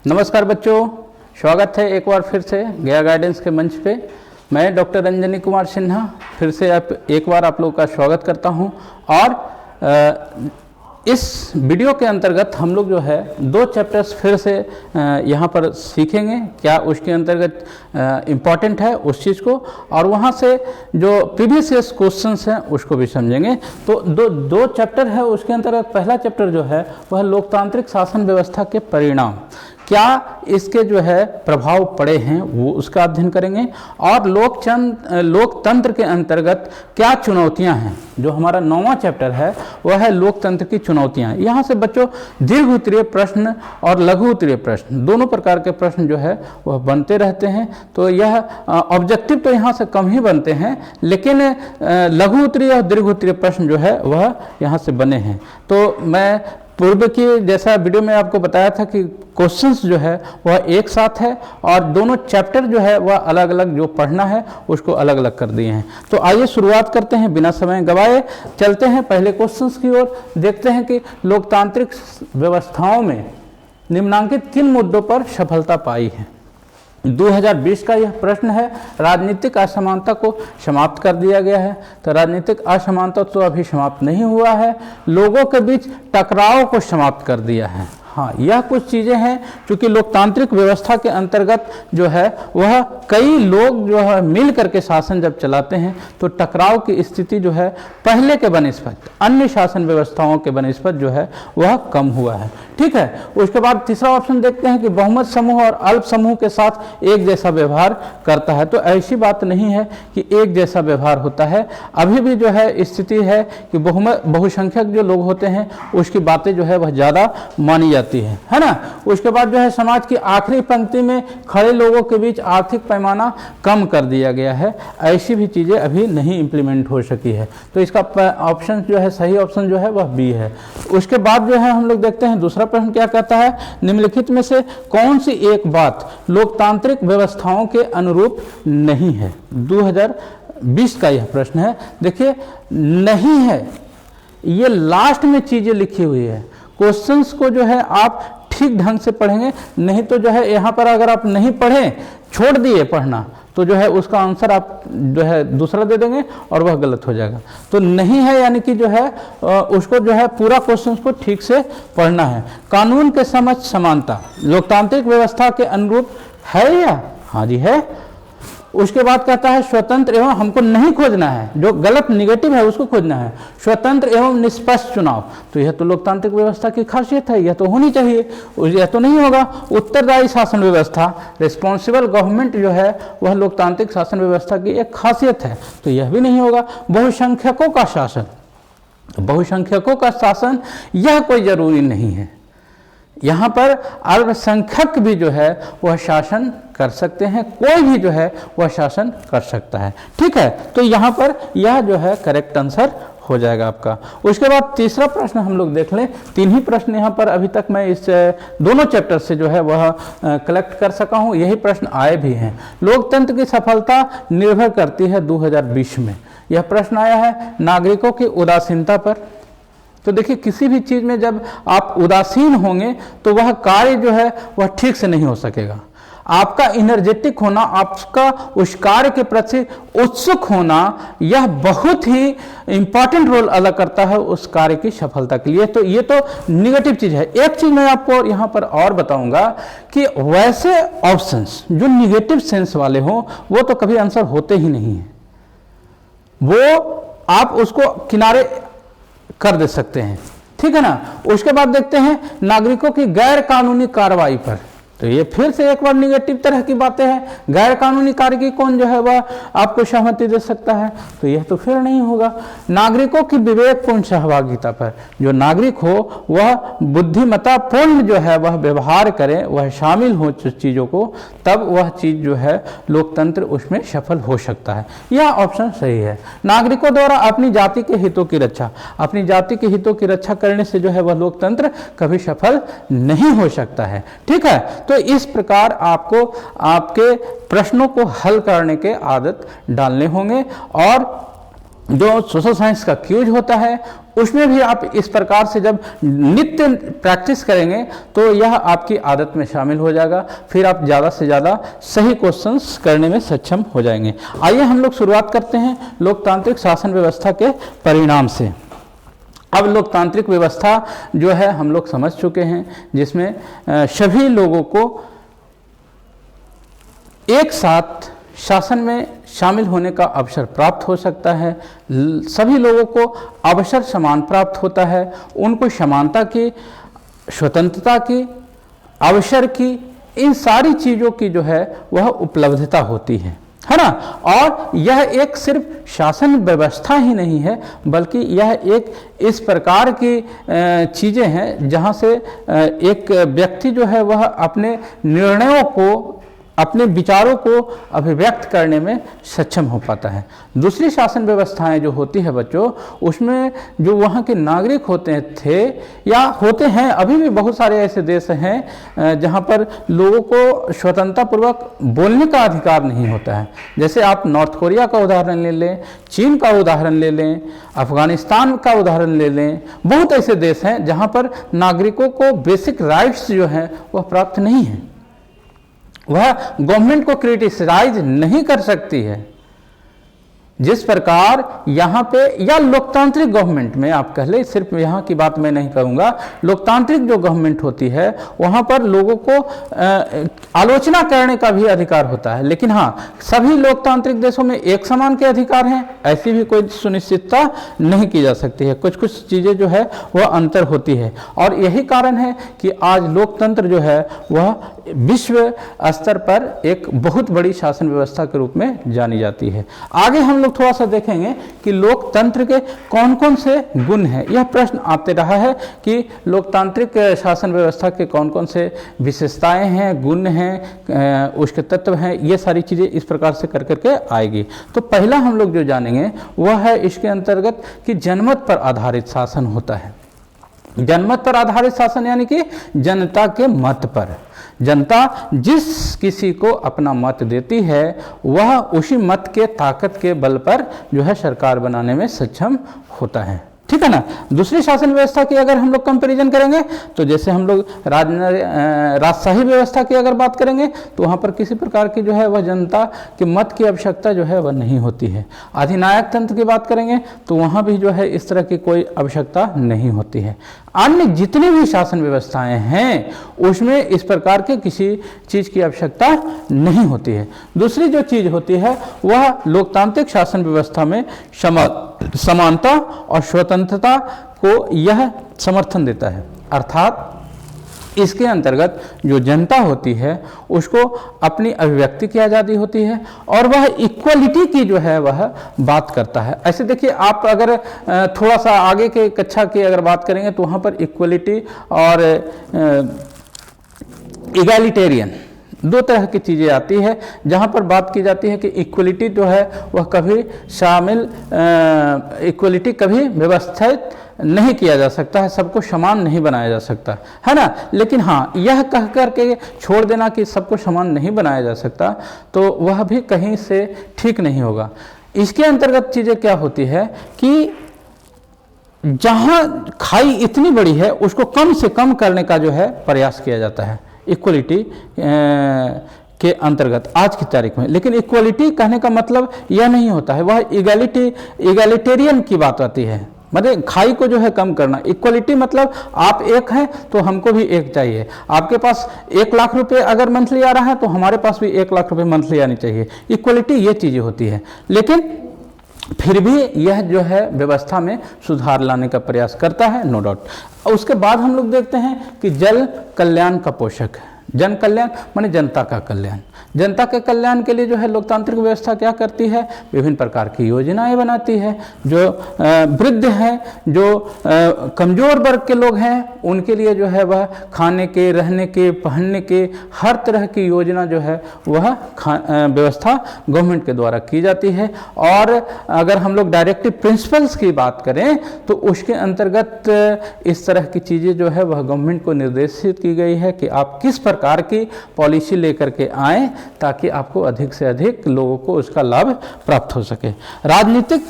नमस्कार बच्चों, स्वागत है एक बार फिर से गया गाइडेंस के मंच पे। मैं डॉक्टर रंजनी कुमार सिन्हा फिर से एक बार आप लोगों का स्वागत करता हूं। और इस वीडियो के अंतर्गत हम लोग जो है 2 चैप्टर्स फिर से यहाँ पर सीखेंगे, क्या उसके अंतर्गत इम्पॉर्टेंट है उस चीज़ को, और वहाँ से जो प्रीवियस ईयर्स क्वेश्चंस हैं उसको भी समझेंगे। तो दो चैप्टर है उसके अंतर्गत। पहला चैप्टर जो है वह लोकतांत्रिक शासन व्यवस्था के परिणाम, क्या इसके जो है प्रभाव पड़े हैं वो उसका अध्ययन करेंगे, और लोकतंत्र के अंतर्गत क्या चुनौतियां हैं। जो हमारा 9वां चैप्टर है वह है लोकतंत्र की चुनौतियां। यहाँ से बच्चों दीर्घ उत्तरीय प्रश्न और लघु उत्तरीय प्रश्न दोनों प्रकार के प्रश्न जो है वह बनते रहते हैं। तो यह ऑब्जेक्टिव तो यहाँ से कम ही बनते हैं, लेकिन लघु उत्तरीय और दीर्घ उत्तरीय प्रश्न जो है वह यहाँ से बने हैं। तो मैं पूर्व की जैसा वीडियो में आपको बताया था कि क्वेश्चंस जो है वह एक साथ है और दोनों चैप्टर जो है वह अलग अलग जो पढ़ना है उसको अलग अलग कर दिए हैं। तो आइए शुरुआत करते हैं, बिना समय गवाए चलते हैं पहले क्वेश्चंस की ओर। देखते हैं कि लोकतांत्रिक व्यवस्थाओं में निम्नांकित किन मुद्दों पर सफलता पाई है। 2020 का यह प्रश्न है, राजनीतिक असमानता को समाप्त कर दिया गया है। तो राजनीतिक असमानता तो अभी समाप्त नहीं हुआ है, लोगों के बीच टकराव को समाप्त कर दिया है। हाँ, यह कुछ चीज़ें हैं क्योंकि लोकतांत्रिक व्यवस्था के अंतर्गत जो है वह कई लोग जो है मिल करके शासन जब चलाते हैं तो टकराव की स्थिति जो है पहले के बनिस्बत अन्य शासन व्यवस्थाओं के बनिस्बत जो है वह कम हुआ है। ठीक है, उसके बाद तीसरा ऑप्शन देखते हैं कि बहुमत समूह और अल्प समूह के साथ एक जैसा व्यवहार करता है। तो ऐसी बात नहीं है कि एक जैसा व्यवहार होता है, अभी भी जो है स्थिति है कि बहुसंख्यक जो लोग होते हैं उसकी बातें जो है वह ज़्यादा मानी जाती है ना। उसके बाद जो है समाज की आखिरी पंक्ति में खड़े लोगों के बीच आर्थिक पैमाना कम कर दिया गया है, ऐसी भी चीज़ें अभी नहीं इम्प्लीमेंट हो सकी है। तो इसका ऑप्शन जो है सही ऑप्शन जो है वह बी है। उसके बाद जो है हम लोग देखते हैं दूसरा प्रश्न क्या कहता है, निम्नलिखित में से कौन सी एक बात लोकतांत्रिक व्यवस्थाओं के अनुरूप नहीं है। 2020 का यह प्रश्न है। देखिए नहीं है, ये लास्ट में चीजें लिखी हुई है। क्वेश्चंस को जो है आप ठीक ढंग से पढ़ेंगे, नहीं तो जो है यहाँ पर अगर आप नहीं पढ़ें, छोड़ दिए पढ़ना, तो जो है उसका आंसर आप जो है दूसरा दे देंगे और वह गलत हो जाएगा। तो नहीं है यानी कि जो है उसको जो है पूरा क्वेश्चन को ठीक से पढ़ना है। कानून के समझ समानता लोकतांत्रिक व्यवस्था के अनुरूप है या? हाँ जी है। उसके बाद कहता है स्वतंत्र एवं, हमको नहीं खोजना है, जो गलत निगेटिव है उसको खोजना है। स्वतंत्र एवं निष्पक्ष चुनाव, तो यह तो लोकतांत्रिक व्यवस्था की खासियत है, यह तो होनी चाहिए, यह तो नहीं होगा। उत्तरदायी शासन व्यवस्था, रिस्पॉन्सिबल गवर्नमेंट जो है वह लोकतांत्रिक शासन व्यवस्था की एक खासियत है, तो यह भी नहीं होगा। बहुसंख्यकों का शासन, बहुसंख्यकों का शासन यह कोई जरूरी नहीं है। यहाँ पर अल्पसंख्यक भी जो है वह शासन कर सकते हैं, कोई भी जो है वह शासन कर सकता है। ठीक है, तो यहाँ पर यह जो है करेक्ट आंसर हो जाएगा आपका। उसके बाद तीसरा प्रश्न हम लोग देख लें। 3 ही प्रश्न यहाँ पर अभी तक मैं इस दोनों चैप्टर से जो है वह कलेक्ट कर सका हूँ, यही प्रश्न आए भी हैं। लोकतंत्र की सफलता निर्भर करती है 2020 में यह प्रश्न आया है नागरिकों की उदासीनता पर। तो देखिए किसी भी चीज़ में जब आप उदासीन होंगे तो वह कार्य जो है वह ठीक से नहीं हो सकेगा। आपका इनर्जेटिक होना, आपका उस कार्य के प्रति उत्सुक होना, यह बहुत ही इंपॉर्टेंट रोल अदा करता है उस कार्य की सफलता के लिए। तो ये तो निगेटिव चीज़ है। एक चीज़ मैं आपको यहाँ पर और बताऊंगा कि वैसे ऑप्शंस जो निगेटिव सेंस वाले हों वो तो कभी आंसर होते ही नहीं है, वो आप उसको किनारे कर दे सकते हैं। ठीक है ना। उसके बाद देखते हैं नागरिकों की गैर कानूनी कार्रवाई पर। तो ये फिर से एक बार निगेटिव तरह की बातें हैं। गैर कानूनी कार्य की कौन जो है वह आपको सहमति दे सकता है, तो यह तो फिर नहीं होगा। नागरिकों की विवेकपूर्ण सहभागिता पर, जो नागरिक हो वह बुद्धिमत्तापूर्ण जो है वह व्यवहार करे, वह शामिल हो चीज़ों को, तब वह चीज़ जो है लोकतंत्र उसमें सफल हो सकता है। यह ऑप्शन सही है। नागरिकों द्वारा अपनी जाति के हितों की रक्षा, अपनी जाति के हितों की रक्षा करने से जो है वह लोकतंत्र कभी सफल नहीं हो सकता है। ठीक है, तो इस प्रकार आपको आपके प्रश्नों को हल करने के आदत डालने होंगे और जो सोशल साइंस का क्यूज होता है उसमें भी आप इस प्रकार से जब नित्य प्रैक्टिस करेंगे तो यह आपकी आदत में शामिल हो जाएगा, फिर आप ज़्यादा से ज़्यादा सही क्वेश्चंस करने में सक्षम हो जाएंगे। आइए हम लोग शुरुआत करते हैं लोकतांत्रिक शासन व्यवस्था के परिणाम से। अब लोकतांत्रिक व्यवस्था जो है हम लोग समझ चुके हैं, जिसमें सभी लोगों को एक साथ शासन में शामिल होने का अवसर प्राप्त हो सकता है, सभी लोगों को अवसर समान प्राप्त होता है, उनको समानता की, स्वतंत्रता की, अवसर की, इन सारी चीज़ों की जो है वह उपलब्धता होती है ना। और यह एक सिर्फ शासन व्यवस्था ही नहीं है, बल्कि यह एक इस प्रकार की चीज़ें हैं जहाँ से एक व्यक्ति जो है वह अपने निर्णयों को, अपने विचारों को अभिव्यक्त करने में सक्षम हो पाता है। दूसरी शासन व्यवस्थाएं जो होती है बच्चों, उसमें जो वहाँ के नागरिक होते थे या होते हैं, अभी भी बहुत सारे ऐसे देश हैं जहाँ पर लोगों को स्वतंत्रतापूर्वक बोलने का अधिकार नहीं होता है। जैसे आप नॉर्थ कोरिया का उदाहरण ले लें, चीन का उदाहरण ले लें, अफगानिस्तान का उदाहरण ले लें, बहुत ऐसे देश हैं जहाँ पर नागरिकों को बेसिक राइट्स जो हैं वह प्राप्त नहीं है, वह गवर्नमेंट को क्रिटिसाइज नहीं कर सकती है। जिस प्रकार यहाँ पे, या लोकतांत्रिक गवर्नमेंट में आप कह ले, सिर्फ यहाँ की बात मैं नहीं करूँगा, लोकतांत्रिक जो गवर्नमेंट होती है वहाँ पर लोगों को आलोचना करने का भी अधिकार होता है। लेकिन हाँ, सभी लोकतांत्रिक देशों में एक समान के अधिकार हैं ऐसी भी कोई सुनिश्चितता नहीं की जा सकती है। कुछ कुछ चीज़ें जो है वह अंतर होती है, और यही कारण है कि आज लोकतंत्र जो है वह विश्व स्तर पर एक बहुत बड़ी शासन व्यवस्था के रूप में जानी जाती है। आगे हम थोड़ा सा देखेंगे कि लोकतंत्र के कौन कौन से गुण हैं। यह प्रश्न आते रहा है कि लोकतांत्रिक शासन व्यवस्था के कौन कौन से विशेषताएं हैं, गुण हैं, उसके तत्व हैं, ये सारी चीज़ें इस प्रकार से कर करके आएगी। तो पहला हम लोग जो जानेंगे वह है इसके अंतर्गत कि जनमत पर आधारित शासन होता है। जनमत पर आधारित शासन यानी कि जनता के मत पर, जनता जिस किसी को अपना मत देती है वह उसी मत के ताकत के बल पर जो है सरकार बनाने में सक्षम होता है, ठीक है ना। दूसरी शासन व्यवस्था की अगर हम लोग कंपैरिजन करेंगे तो जैसे हम लोग राजशाही व्यवस्था की अगर बात करेंगे तो वहाँ पर किसी प्रकार की जो है वह जनता के मत की आवश्यकता जो है वह नहीं होती है। अधिनायक तंत्र की बात करेंगे तो वहाँ भी जो है इस तरह की कोई आवश्यकता नहीं होती है। अन्य जितनी भी शासन व्यवस्थाएं हैं उसमें इस प्रकार के किसी चीज़ की आवश्यकता नहीं होती है। दूसरी जो चीज़ होती है वह लोकतांत्रिक शासन व्यवस्था में समानता और स्वतंत्रता को यह समर्थन देता है, अर्थात इसके अंतर्गत जो जनता होती है उसको अपनी अभिव्यक्ति की आज़ादी होती है और वह इक्वलिटी की जो है वह बात करता है। ऐसे देखिए, आप अगर थोड़ा सा आगे के कक्षा की अगर बात करेंगे तो वहाँ पर इक्वलिटी और इगैलिटेरियन दो तरह की चीज़ें आती है, जहाँ पर बात की जाती है कि इक्वलिटी जो है वह कभी इक्वलिटी कभी व्यवस्थित नहीं किया जा सकता है, सबको समान नहीं बनाया जा सकता है ना। लेकिन हाँ, यह कह कर के छोड़ देना कि सबको समान नहीं बनाया जा सकता तो वह भी कहीं से ठीक नहीं होगा। इसके अंतर्गत चीज़ें क्या होती है कि जहाँ खाई इतनी बड़ी है उसको कम से कम करने का जो है प्रयास किया जाता है इक्वलिटी के अंतर्गत आज की तारीख में। लेकिन इक्वलिटी कहने का मतलब यह नहीं होता है, वह इगैलिटेरियन की बात आती है, मतलब खाई को जो है कम करना। इक्वलिटी मतलब आप एक हैं तो हमको भी एक चाहिए, आपके पास 1 लाख रुपए अगर मंथली आ रहा है तो हमारे पास भी 1 लाख रुपए मंथली आनी चाहिए। इक्वलिटी ये चीज़ें होती है, लेकिन फिर भी यह जो है व्यवस्था में सुधार लाने का प्रयास करता है, नो डाउट। उसके बाद हम लोग देखते हैं कि जन कल्याण का पोषक है। जन कल्याण माने जनता का कल्याण। जनता के कल्याण के लिए जो है लोकतांत्रिक व्यवस्था क्या करती है, विभिन्न प्रकार की योजनाएं बनाती है। जो वृद्ध हैं, जो कमज़ोर वर्ग के लोग हैं, उनके लिए जो है वह खाने के, रहने के, पहनने के हर तरह की योजना जो है वह व्यवस्था गवर्नमेंट के द्वारा की जाती है। और अगर हम लोग डायरेक्टिव प्रिंसिपल्स की बात करें तो उसके अंतर्गत इस तरह की चीज़ें जो है वह गवर्नमेंट को निर्देशित की गई है कि आप किस प्रकार प्रकार की पॉलिसी लेकर के आएं ताकि आपको अधिक से अधिक लोगों को उसका लाभ प्राप्त हो सके। राजनीतिक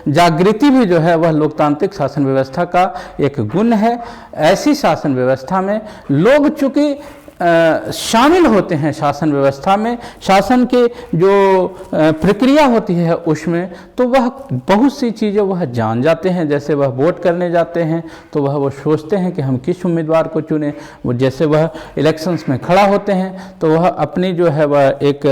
जागृति भी जो है वह लोकतांत्रिक शासन व्यवस्था का एक गुण है। ऐसी शासन व्यवस्था में लोग चूंकि शामिल होते हैं शासन व्यवस्था में, शासन के जो प्रक्रिया होती है उसमें, तो वह बहुत सी चीज़ें वह जान जाते हैं। जैसे वह वोट करने जाते हैं तो वह सोचते हैं कि हम किस उम्मीदवार को चुनें। वो जैसे वह इलेक्शंस में खड़ा होते हैं तो वह अपनी जो है वह एक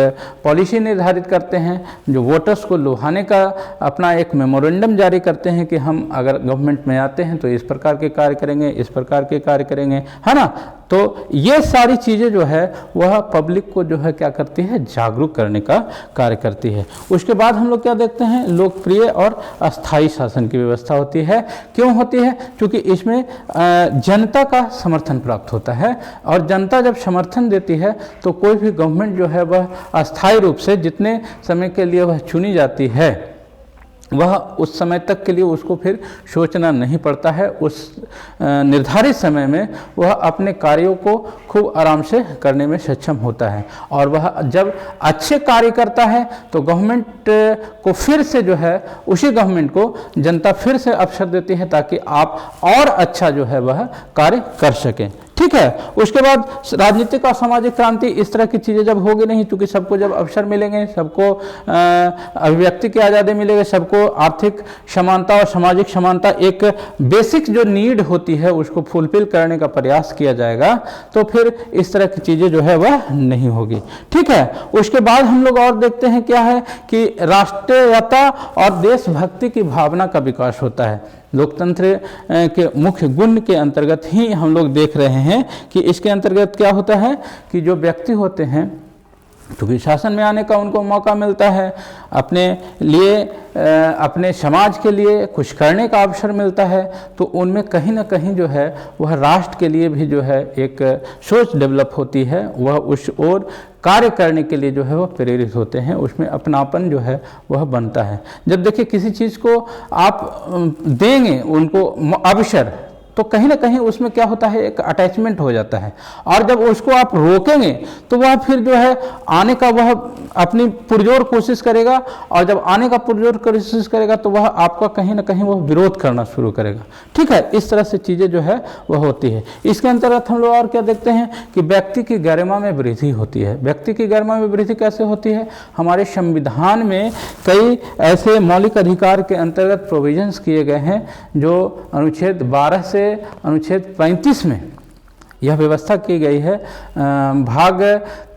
पॉलिसी निर्धारित करते हैं, जो वोटर्स को लुभाने का अपना एक मेमोरेंडम जारी करते हैं कि हम अगर गवर्नमेंट में आते हैं तो इस प्रकार के कार्य करेंगे, इस प्रकार के कार्य करेंगे, है ना। तो ये सारी चीज़ें जो है वह पब्लिक को जो है क्या करती है, जागरूक करने का कार्य करती है। उसके बाद हम लोग क्या देखते हैं, लोकप्रिय और अस्थायी शासन की व्यवस्था होती है। क्यों होती है? क्योंकि इसमें जनता का समर्थन प्राप्त होता है, और जनता जब समर्थन देती है तो कोई भी गवर्नमेंट जो है वह अस्थायी रूप से जितने समय के लिए वह चुनी जाती है वह उस समय तक के लिए उसको फिर सोचना नहीं पड़ता है। उस निर्धारित समय में वह अपने कार्यों को खूब आराम से करने में सक्षम होता है, और वह जब अच्छे कार्य करता है तो गवर्नमेंट को फिर से जो है उसी गवर्नमेंट को जनता फिर से अवसर देती है ताकि आप और अच्छा जो है वह कार्य कर सकें। ठीक है। उसके बाद राजनीतिक और सामाजिक क्रांति, इस तरह की चीज़ें जब होगी नहीं, क्योंकि सबको जब अवसर मिलेंगे, सबको अभिव्यक्ति की आज़ादी मिलेगी, सबको आर्थिक समानता और सामाजिक समानता एक बेसिक जो नीड होती है उसको फुलफिल करने का प्रयास किया जाएगा, तो फिर इस तरह की चीज़ें जो है वह नहीं होगी। ठीक है। उसके बाद हम लोग और देखते हैं क्या है कि राष्ट्रीयता और देशभक्ति की भावना का विकास होता है। लोकतंत्र के मुख्य गुण के अंतर्गत ही हम लोग देख रहे हैं कि इसके अंतर्गत क्या होता है कि जो व्यक्ति होते हैं क्योंकि शासन में आने का उनको मौका मिलता है, अपने लिए अपने समाज के लिए कुछ करने का अवसर मिलता है, तो उनमें कहीं ना कहीं जो है वह राष्ट्र के लिए भी जो है एक सोच डेवलप होती है, वह उस ओर कार्य करने के लिए जो है वह प्रेरित होते हैं, उसमें अपनापन जो है वह बनता है। जब देखिए किसी चीज़ को आप देंगे उनको अवसर, तो कहीं ना कहीं उसमें क्या होता है, एक अटैचमेंट हो जाता है, और जब उसको आप रोकेंगे तो वह फिर जो है आने का वह अपनी पुरजोर कोशिश करेगा, और जब आने का पुरजोर कोशिश करेगा तो वह आपका कहीं ना कहीं वह विरोध करना शुरू करेगा। ठीक है। इस तरह से चीज़ें जो है वह होती है। इसके अंतर्गत हम लोग और क्या देखते हैं कि व्यक्ति की गरिमा में वृद्धि होती है। व्यक्ति की गरिमा में वृद्धि कैसे होती है? हमारे संविधान में कई ऐसे मौलिक अधिकार के अंतर्गत प्रोविजंस किए गए हैं जो अनुच्छेद 12 से अनुच्छेद 35 में यह व्यवस्था की गई है। भाग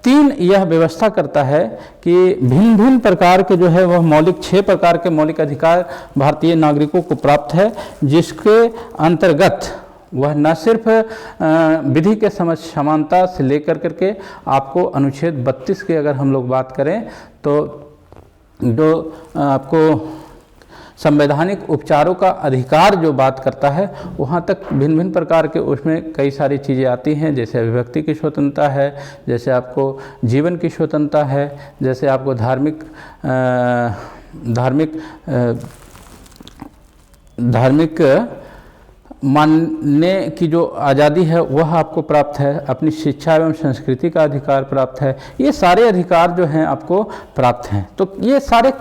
3 यह व्यवस्था करता है कि भिन्न भिन्न प्रकार के जो है वह 6 प्रकार के मौलिक अधिकार भारतीय नागरिकों को प्राप्त है, जिसके अंतर्गत वह न सिर्फ विधि के समझ समानता से लेकर करके आपको अनुच्छेद 32 की अगर हम लोग बात करें तो जो आपको संवैधानिक उपचारों का अधिकार जो बात करता है, वहाँ तक भिन्न भिन्न प्रकार के उसमें कई सारी चीज़ें आती हैं, जैसे अभिव्यक्ति की स्वतंत्रता है, जैसे आपको जीवन की स्वतंत्रता है, जैसे आपको धार्मिक मानने की जो आज़ादी है वह आपको प्राप्त है, अपनी शिक्षा एवं संस्कृति का अधिकार प्राप्त है। ये सारे अधिकार जो हैं आपको प्राप्त हैं। तो ये सारे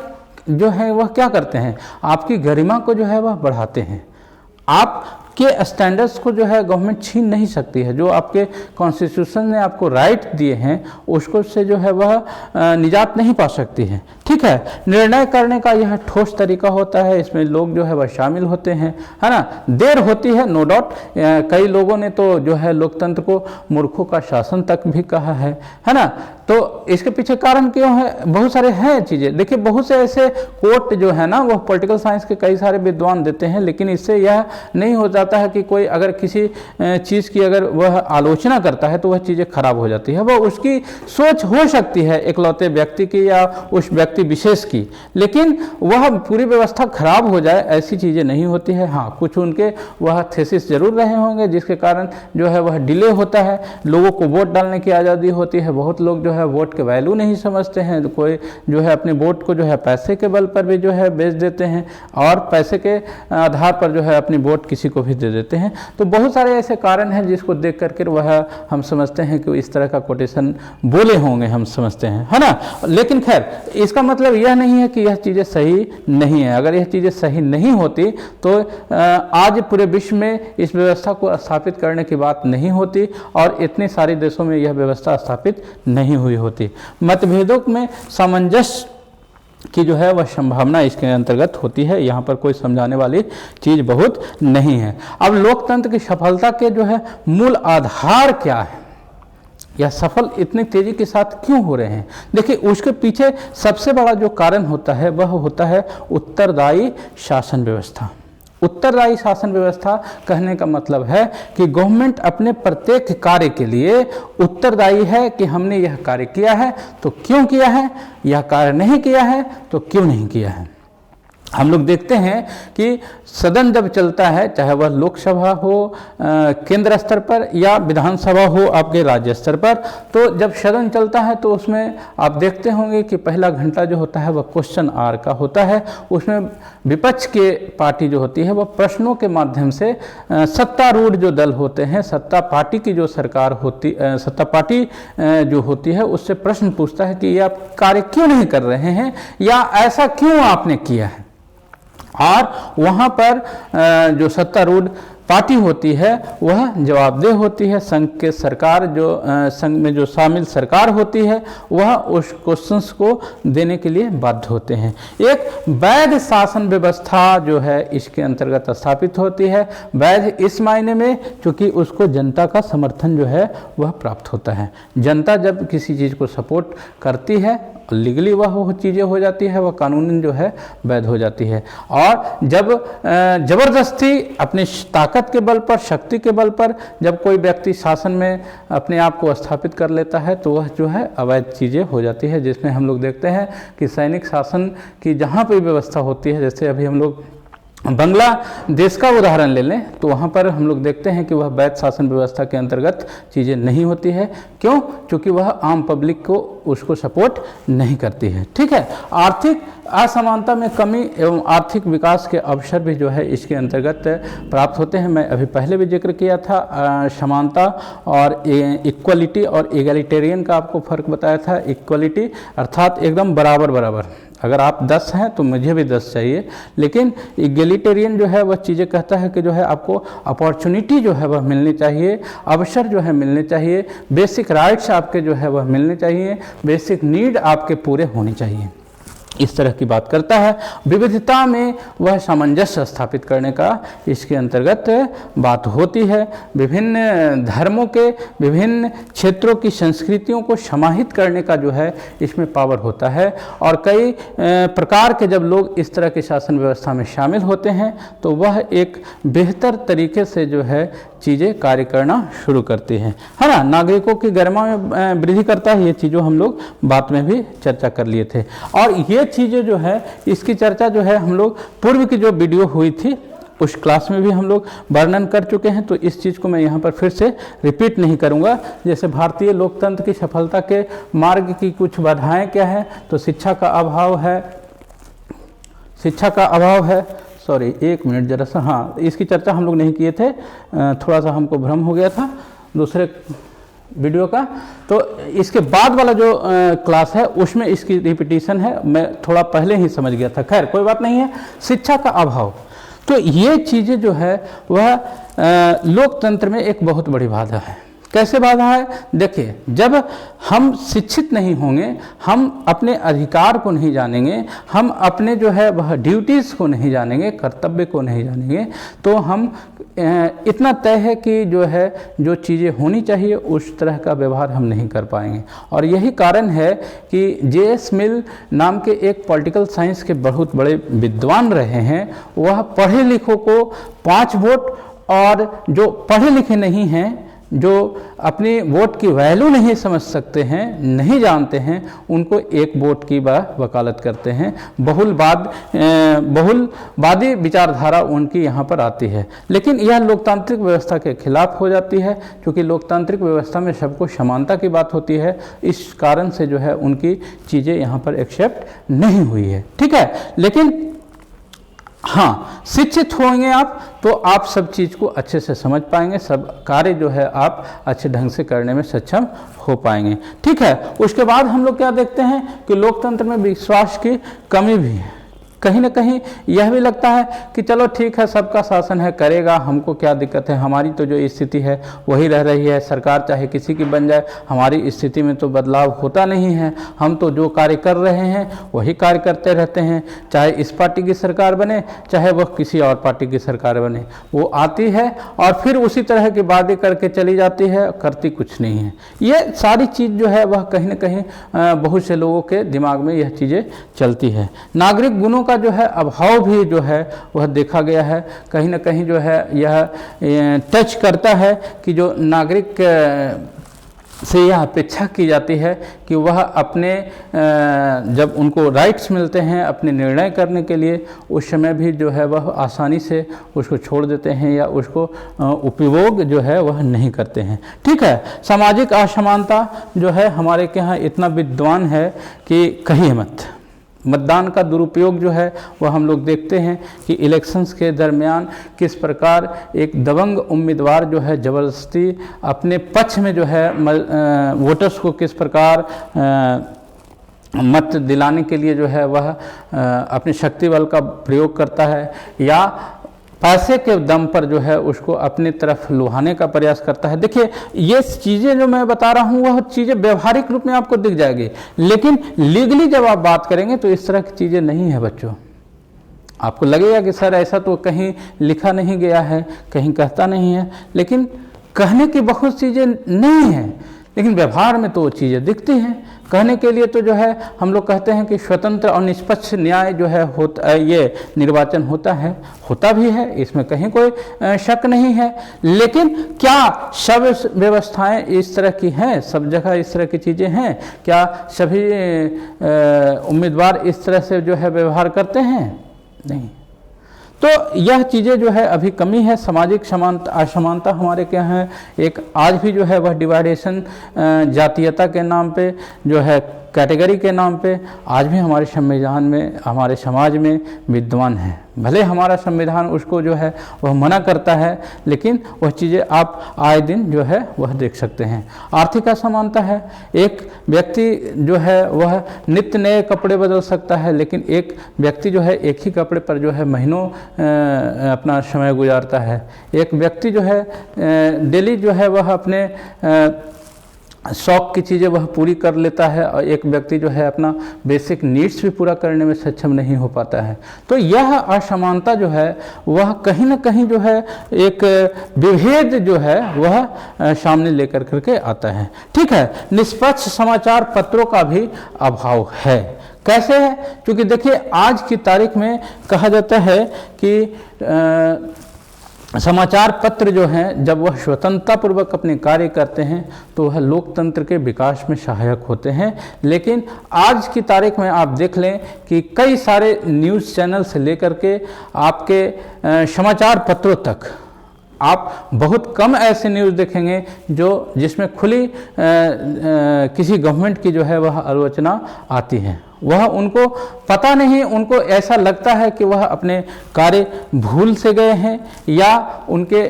जो है वह क्या करते हैं, आपकी गरिमा को जो है वह बढ़ाते हैं। आपके स्टैंडर्ड्स को जो है गवर्नमेंट छीन नहीं सकती है। जो आपके कॉन्स्टिट्यूशन ने आपको राइट दिए हैं उसको से जो है वह निजात नहीं पा सकती है। ठीक है। निर्णय करने का यह ठोस तरीका होता है, इसमें लोग जो है वह शामिल होते हैं, है ना। देर होती है नो डाउट, कई लोगों ने तो जो है लोकतंत्र को मूर्खों का शासन तक भी कहा है ना। तो इसके पीछे कारण क्यों है? बहुत सारे हैं चीज़ें। देखिए बहुत से ऐसे कोट जो है ना वह पॉलिटिकल साइंस के कई सारे विद्वान देते हैं, लेकिन इससे यह नहीं हो जाता है कि कोई अगर किसी चीज़ की अगर वह आलोचना करता है तो वह चीज़ें खराब हो जाती है। वह उसकी सोच हो सकती है इकलौते व्यक्ति की या उस व्यक्ति विशेष की, लेकिन वह पूरी व्यवस्था खराब हो जाए ऐसी चीज़ें नहीं होती है। हाँ, कुछ उनके वह थेसिस जरूर रहे होंगे जिसके कारण जो है वह डिले होता है। लोगों को वोट डालने की आज़ादी होती है, बहुत लोग जो है वोट के वैल्यू नहीं समझते हैं, तो कोई जो है अपने वोट को जो है पैसे के बल पर भी जो है बेच देते हैं और पैसे के आधार पर जो है अपनी वोट किसी को भी दे देते हैं। तो बहुत सारे ऐसे कारण हैं जिसको देख करके वह हम समझते हैं कि इस तरह का कोटेशन बोले होंगे, हम समझते हैं, है ना। लेकिन खैर इसका मतलब यह नहीं है कि यह चीज़ें सही नहीं है। अगर यह चीज़ें सही नहीं होती तो आज पूरे विश्व में इस व्यवस्था को स्थापित करने की बात नहीं होती और इतने सारे देशों में यह व्यवस्था स्थापित नहीं हुई होती। मतभेदों में सामंजस्य की जो है वह संभावना इसके अंतर्गत होती है। यहाँ पर कोई समझाने वाली चीज़ बहुत नहीं है। अब लोकतंत्र की सफलता के जो है मूल आधार क्या है, या सफल इतनी तेजी के साथ क्यों हो रहे हैं? देखिए, उसके पीछे सबसे बड़ा जो कारण होता है वह होता है उत्तरदायी शासन व्यवस्था। उत्तरदायी शासन व्यवस्था कहने का मतलब है कि गवर्नमेंट अपने प्रत्येक कार्य के लिए उत्तरदायी है कि हमने यह कार्य किया है तो क्यों किया है, यह कार्य नहीं किया है तो क्यों नहीं किया है। हम लोग देखते हैं कि सदन जब चलता है, चाहे वह लोकसभा हो केंद्र स्तर पर या विधानसभा हो आपके राज्य स्तर पर, तो जब सदन चलता है तो उसमें आप देखते होंगे कि पहला घंटा जो होता है वह क्वेश्चन आवर का होता है। उसमें विपक्ष के पार्टी जो होती है वह प्रश्नों के माध्यम से सत्तारूढ़ जो दल होते हैं, सत्ता पार्टी की जो सरकार होती, सत्ता पार्टी जो होती है उससे प्रश्न पूछता है कि ये आप कार्य क्यों नहीं कर रहे हैं या ऐसा क्यों आपने किया है। और वहाँ पर जो सत्तारूढ़ पार्टी होती है वह जवाबदेह होती है। संघ के सरकार जो संघ में जो शामिल सरकार होती है वह उस क्वेश्चंस को देने के लिए बाध्य होते हैं। एक वैध शासन व्यवस्था जो है इसके अंतर्गत स्थापित होती है। वैध इस मायने में क्योंकि उसको जनता का समर्थन जो है वह प्राप्त होता है। जनता जब किसी चीज़ को सपोर्ट करती है, लीगली वह चीज़ें हो जाती है, वह कानूनी जो है वैध हो जाती है। और जब जबरदस्ती अपनी ताकत के बल पर, शक्ति के बल पर जब कोई व्यक्ति शासन में अपने आप को स्थापित कर लेता है तो वह जो है अवैध चीज़ें हो जाती है, जिसमें हम लोग देखते हैं कि सैनिक शासन की जहाँ पर व्यवस्था होती है, जैसे अभी हम लोग बांग्लादेश का उदाहरण ले लें तो वहाँ पर हम लोग देखते हैं कि वह वैध शासन व्यवस्था के अंतर्गत चीज़ें नहीं होती है। क्यों? क्योंकि वह आम पब्लिक को उसको सपोर्ट नहीं करती है। ठीक है, आर्थिक असमानता में कमी एवं आर्थिक विकास के अवसर भी जो है इसके अंतर्गत प्राप्त होते हैं। मैं अभी पहले भी जिक्र किया था, समानता और इक्वलिटी और एगलिटेरियन का आपको फर्क बताया था। इक्वलिटी अर्थात एकदम बराबर बराबर, अगर आप 10 हैं तो मुझे भी 10 चाहिए, लेकिन एगलिटेरियन जो है वह चीज़ें कहता है कि जो है आपको अपॉर्चुनिटी जो है वह मिलनी चाहिए, अवसर जो है मिलने चाहिए, बेसिक राइट्स आपके जो है वह मिलने चाहिए, बेसिक नीड आपके पूरे होने चाहिए, इस तरह की बात करता है। विविधता में वह सामंजस्य स्थापित करने का इसके अंतर्गत बात होती है। विभिन्न धर्मों के, विभिन्न क्षेत्रों की संस्कृतियों को समाहित करने का जो है इसमें पावर होता है। और कई प्रकार के जब लोग इस तरह की शासन व्यवस्था में शामिल होते हैं तो वह एक बेहतर तरीके से जो है चीज़ें कार्य करना शुरू करती हैं, है ना। नागरिकों की गरिमा में वृद्धि करता है, ये चीज़ों हम लोग बात में भी चर्चा कर लिए थे। और ये चीज़ें जो है इसकी चर्चा जो है हम लोग पूर्व की जो वीडियो हुई थी उस क्लास में भी हम लोग वर्णन कर चुके हैं, तो इस चीज़ को मैं यहाँ पर फिर से रिपीट नहीं करूँगा। जैसे भारतीय लोकतंत्र की सफलता के मार्ग की कुछ बाधाएं क्या है, तो शिक्षा का अभाव है, सॉरी एक मिनट जरा सा, हाँ इसकी चर्चा हम लोग नहीं किए थे, थोड़ा सा हमको भ्रम हो गया था दूसरे वीडियो का। तो इसके बाद वाला जो क्लास है उसमें इसकी रिपीटिशन है, मैं थोड़ा पहले ही समझ गया था, खैर कोई बात नहीं है। शिक्षा का अभाव, तो ये चीज़ें जो है वह लोकतंत्र में एक बहुत बड़ी बाधा है। कैसे बाधा है? देखिए, जब हम शिक्षित नहीं होंगे, हम अपने अधिकार को नहीं जानेंगे, हम अपने जो है वह ड्यूटीज़ को नहीं जानेंगे, कर्तव्य को नहीं जानेंगे, तो हम इतना तय है कि जो है जो चीज़ें होनी चाहिए उस तरह का व्यवहार हम नहीं कर पाएंगे। और यही कारण है कि जे.एस. मिल नाम के एक पॉलिटिकल साइंस के बहुत बड़े विद्वान रहे हैं, वह पढ़े लिखों को 5 वोट और जो पढ़े लिखे नहीं हैं जो अपनी वोट की वैल्यू नहीं समझ सकते हैं, नहीं जानते हैं, उनको एक वोट की वकालत करते हैं। बहुलवादी विचारधारा उनकी यहाँ पर आती है, लेकिन यह लोकतांत्रिक व्यवस्था के खिलाफ हो जाती है, क्योंकि लोकतांत्रिक व्यवस्था में सबको समानता की बात होती है। इस कारण से जो है उनकी चीज़ें यहाँ पर एक्सेप्ट नहीं हुई है। ठीक है, लेकिन हाँ, शिक्षित होंगे आप तो आप सब चीज़ को अच्छे से समझ पाएंगे, सब कार्य जो है आप अच्छे ढंग से करने में सक्षम हो पाएंगे। ठीक है, उसके बाद हम लोग क्या देखते हैं कि लोकतंत्र में विश्वास की कमी भी है। कहीं ना कहीं यह भी लगता है कि चलो ठीक है, सबका शासन है, करेगा, हमको क्या दिक्कत है, हमारी तो जो स्थिति है वही रह रही है, सरकार चाहे किसी की बन जाए, हमारी स्थिति में तो बदलाव होता नहीं है, हम तो जो कार्य कर रहे हैं वही कार्य करते रहते हैं, चाहे इस पार्टी की सरकार बने चाहे वह किसी और पार्टी की सरकार बने, वो आती है और फिर उसी तरह के वादे करके चली जाती है, करती कुछ नहीं है। ये सारी चीज़ जो है वह कहीं ना कहीं बहुत से लोगों के दिमाग में यह चीज़ें चलती है। नागरिक गुणों का जो है अभाव भी जो है वह देखा गया है। कहीं ना कहीं जो है यह टच करता है कि जो नागरिक से यह अपेक्षा की जाती है कि वह अपने जब उनको राइट्स मिलते हैं अपने निर्णय करने के लिए, उस समय भी जो है वह आसानी से उसको छोड़ देते हैं या उसको उपयोग जो है वह नहीं करते हैं। ठीक है, सामाजिक असमानता जो है हमारे के यहाँ इतना विद्वान है कि कहिए मत। मतदान का दुरुपयोग जो है वह हम लोग देखते हैं कि इलेक्शंस के दरमियान किस प्रकार एक दबंग उम्मीदवार जो है ज़बरदस्ती अपने पक्ष में जो है वोटर्स को किस प्रकार मत दिलाने के लिए जो है वह अपने शक्ति बल का प्रयोग करता है या पैसे के दम पर जो है उसको अपनी तरफ लुभाने का प्रयास करता है। देखिए, ये चीज़ें जो मैं बता रहा हूँ वह चीज़ें व्यवहारिक रूप में आपको दिख जाएगी, लेकिन लीगली जब आप बात करेंगे तो इस तरह की चीज़ें नहीं है बच्चों। आपको लगेगा कि सर ऐसा तो कहीं लिखा नहीं गया है, कहीं कहता नहीं है, लेकिन कहने की बहुत चीज़ें नहीं हैं, लेकिन व्यवहार में तो वो चीज़ें दिखती हैं। कहने के लिए तो जो है हम लोग कहते हैं कि स्वतंत्र और निष्पक्ष न्याय जो है होता, ये निर्वाचन होता है, होता भी है, इसमें कहीं कोई शक नहीं है। लेकिन क्या सब व्यवस्थाएं इस तरह की हैं, सब जगह इस तरह की चीज़ें हैं? क्या सभी उम्मीदवार इस तरह से जो है व्यवहार करते हैं? नहीं। तो यह चीज़ें जो है अभी कमी है। सामाजिक असमानता हमारे क्या है, एक आज भी जो है वह डिवाइडेशन जातीयता के नाम पे जो है, कैटेगरी के नाम पे आज भी हमारे संविधान में, हमारे समाज में विद्यमान है। भले हमारा संविधान उसको जो है वह मना करता है, लेकिन वह चीज़ें आप आए दिन जो है वह देख सकते हैं। आर्थिक असमानता है, एक व्यक्ति जो है वह नित्य नए कपड़े बदल सकता है, लेकिन एक व्यक्ति जो है एक ही कपड़े पर जो है महीनों अपना समय गुजारता है। एक व्यक्ति जो है डेली जो है वह अपने शौक की चीज़ें वह पूरी कर लेता है और एक व्यक्ति जो है अपना बेसिक नीड्स भी पूरा करने में सक्षम नहीं हो पाता है। तो यह असमानता जो है वह कहीं ना कहीं जो है एक विभेद जो है वह सामने लेकर करके आता है। ठीक है, निष्पक्ष समाचार पत्रों का भी अभाव है। कैसे है? क्योंकि देखिए आज की तारीख में कहा जाता है कि समाचार पत्र जो हैं जब वह स्वतंत्रतापूर्वक अपने कार्य करते हैं तो वह लोकतंत्र के विकास में सहायक होते हैं। लेकिन आज की तारीख में आप देख लें कि कई सारे न्यूज़ चैनल से लेकर के आपके समाचार पत्रों तक आप बहुत कम ऐसे न्यूज़ देखेंगे जो जिसमें खुली किसी गवर्नमेंट की जो है वह आलोचना आती है। वह उनको पता नहीं, उनको ऐसा लगता है कि वह अपने कार्य भूल से गए हैं या उनके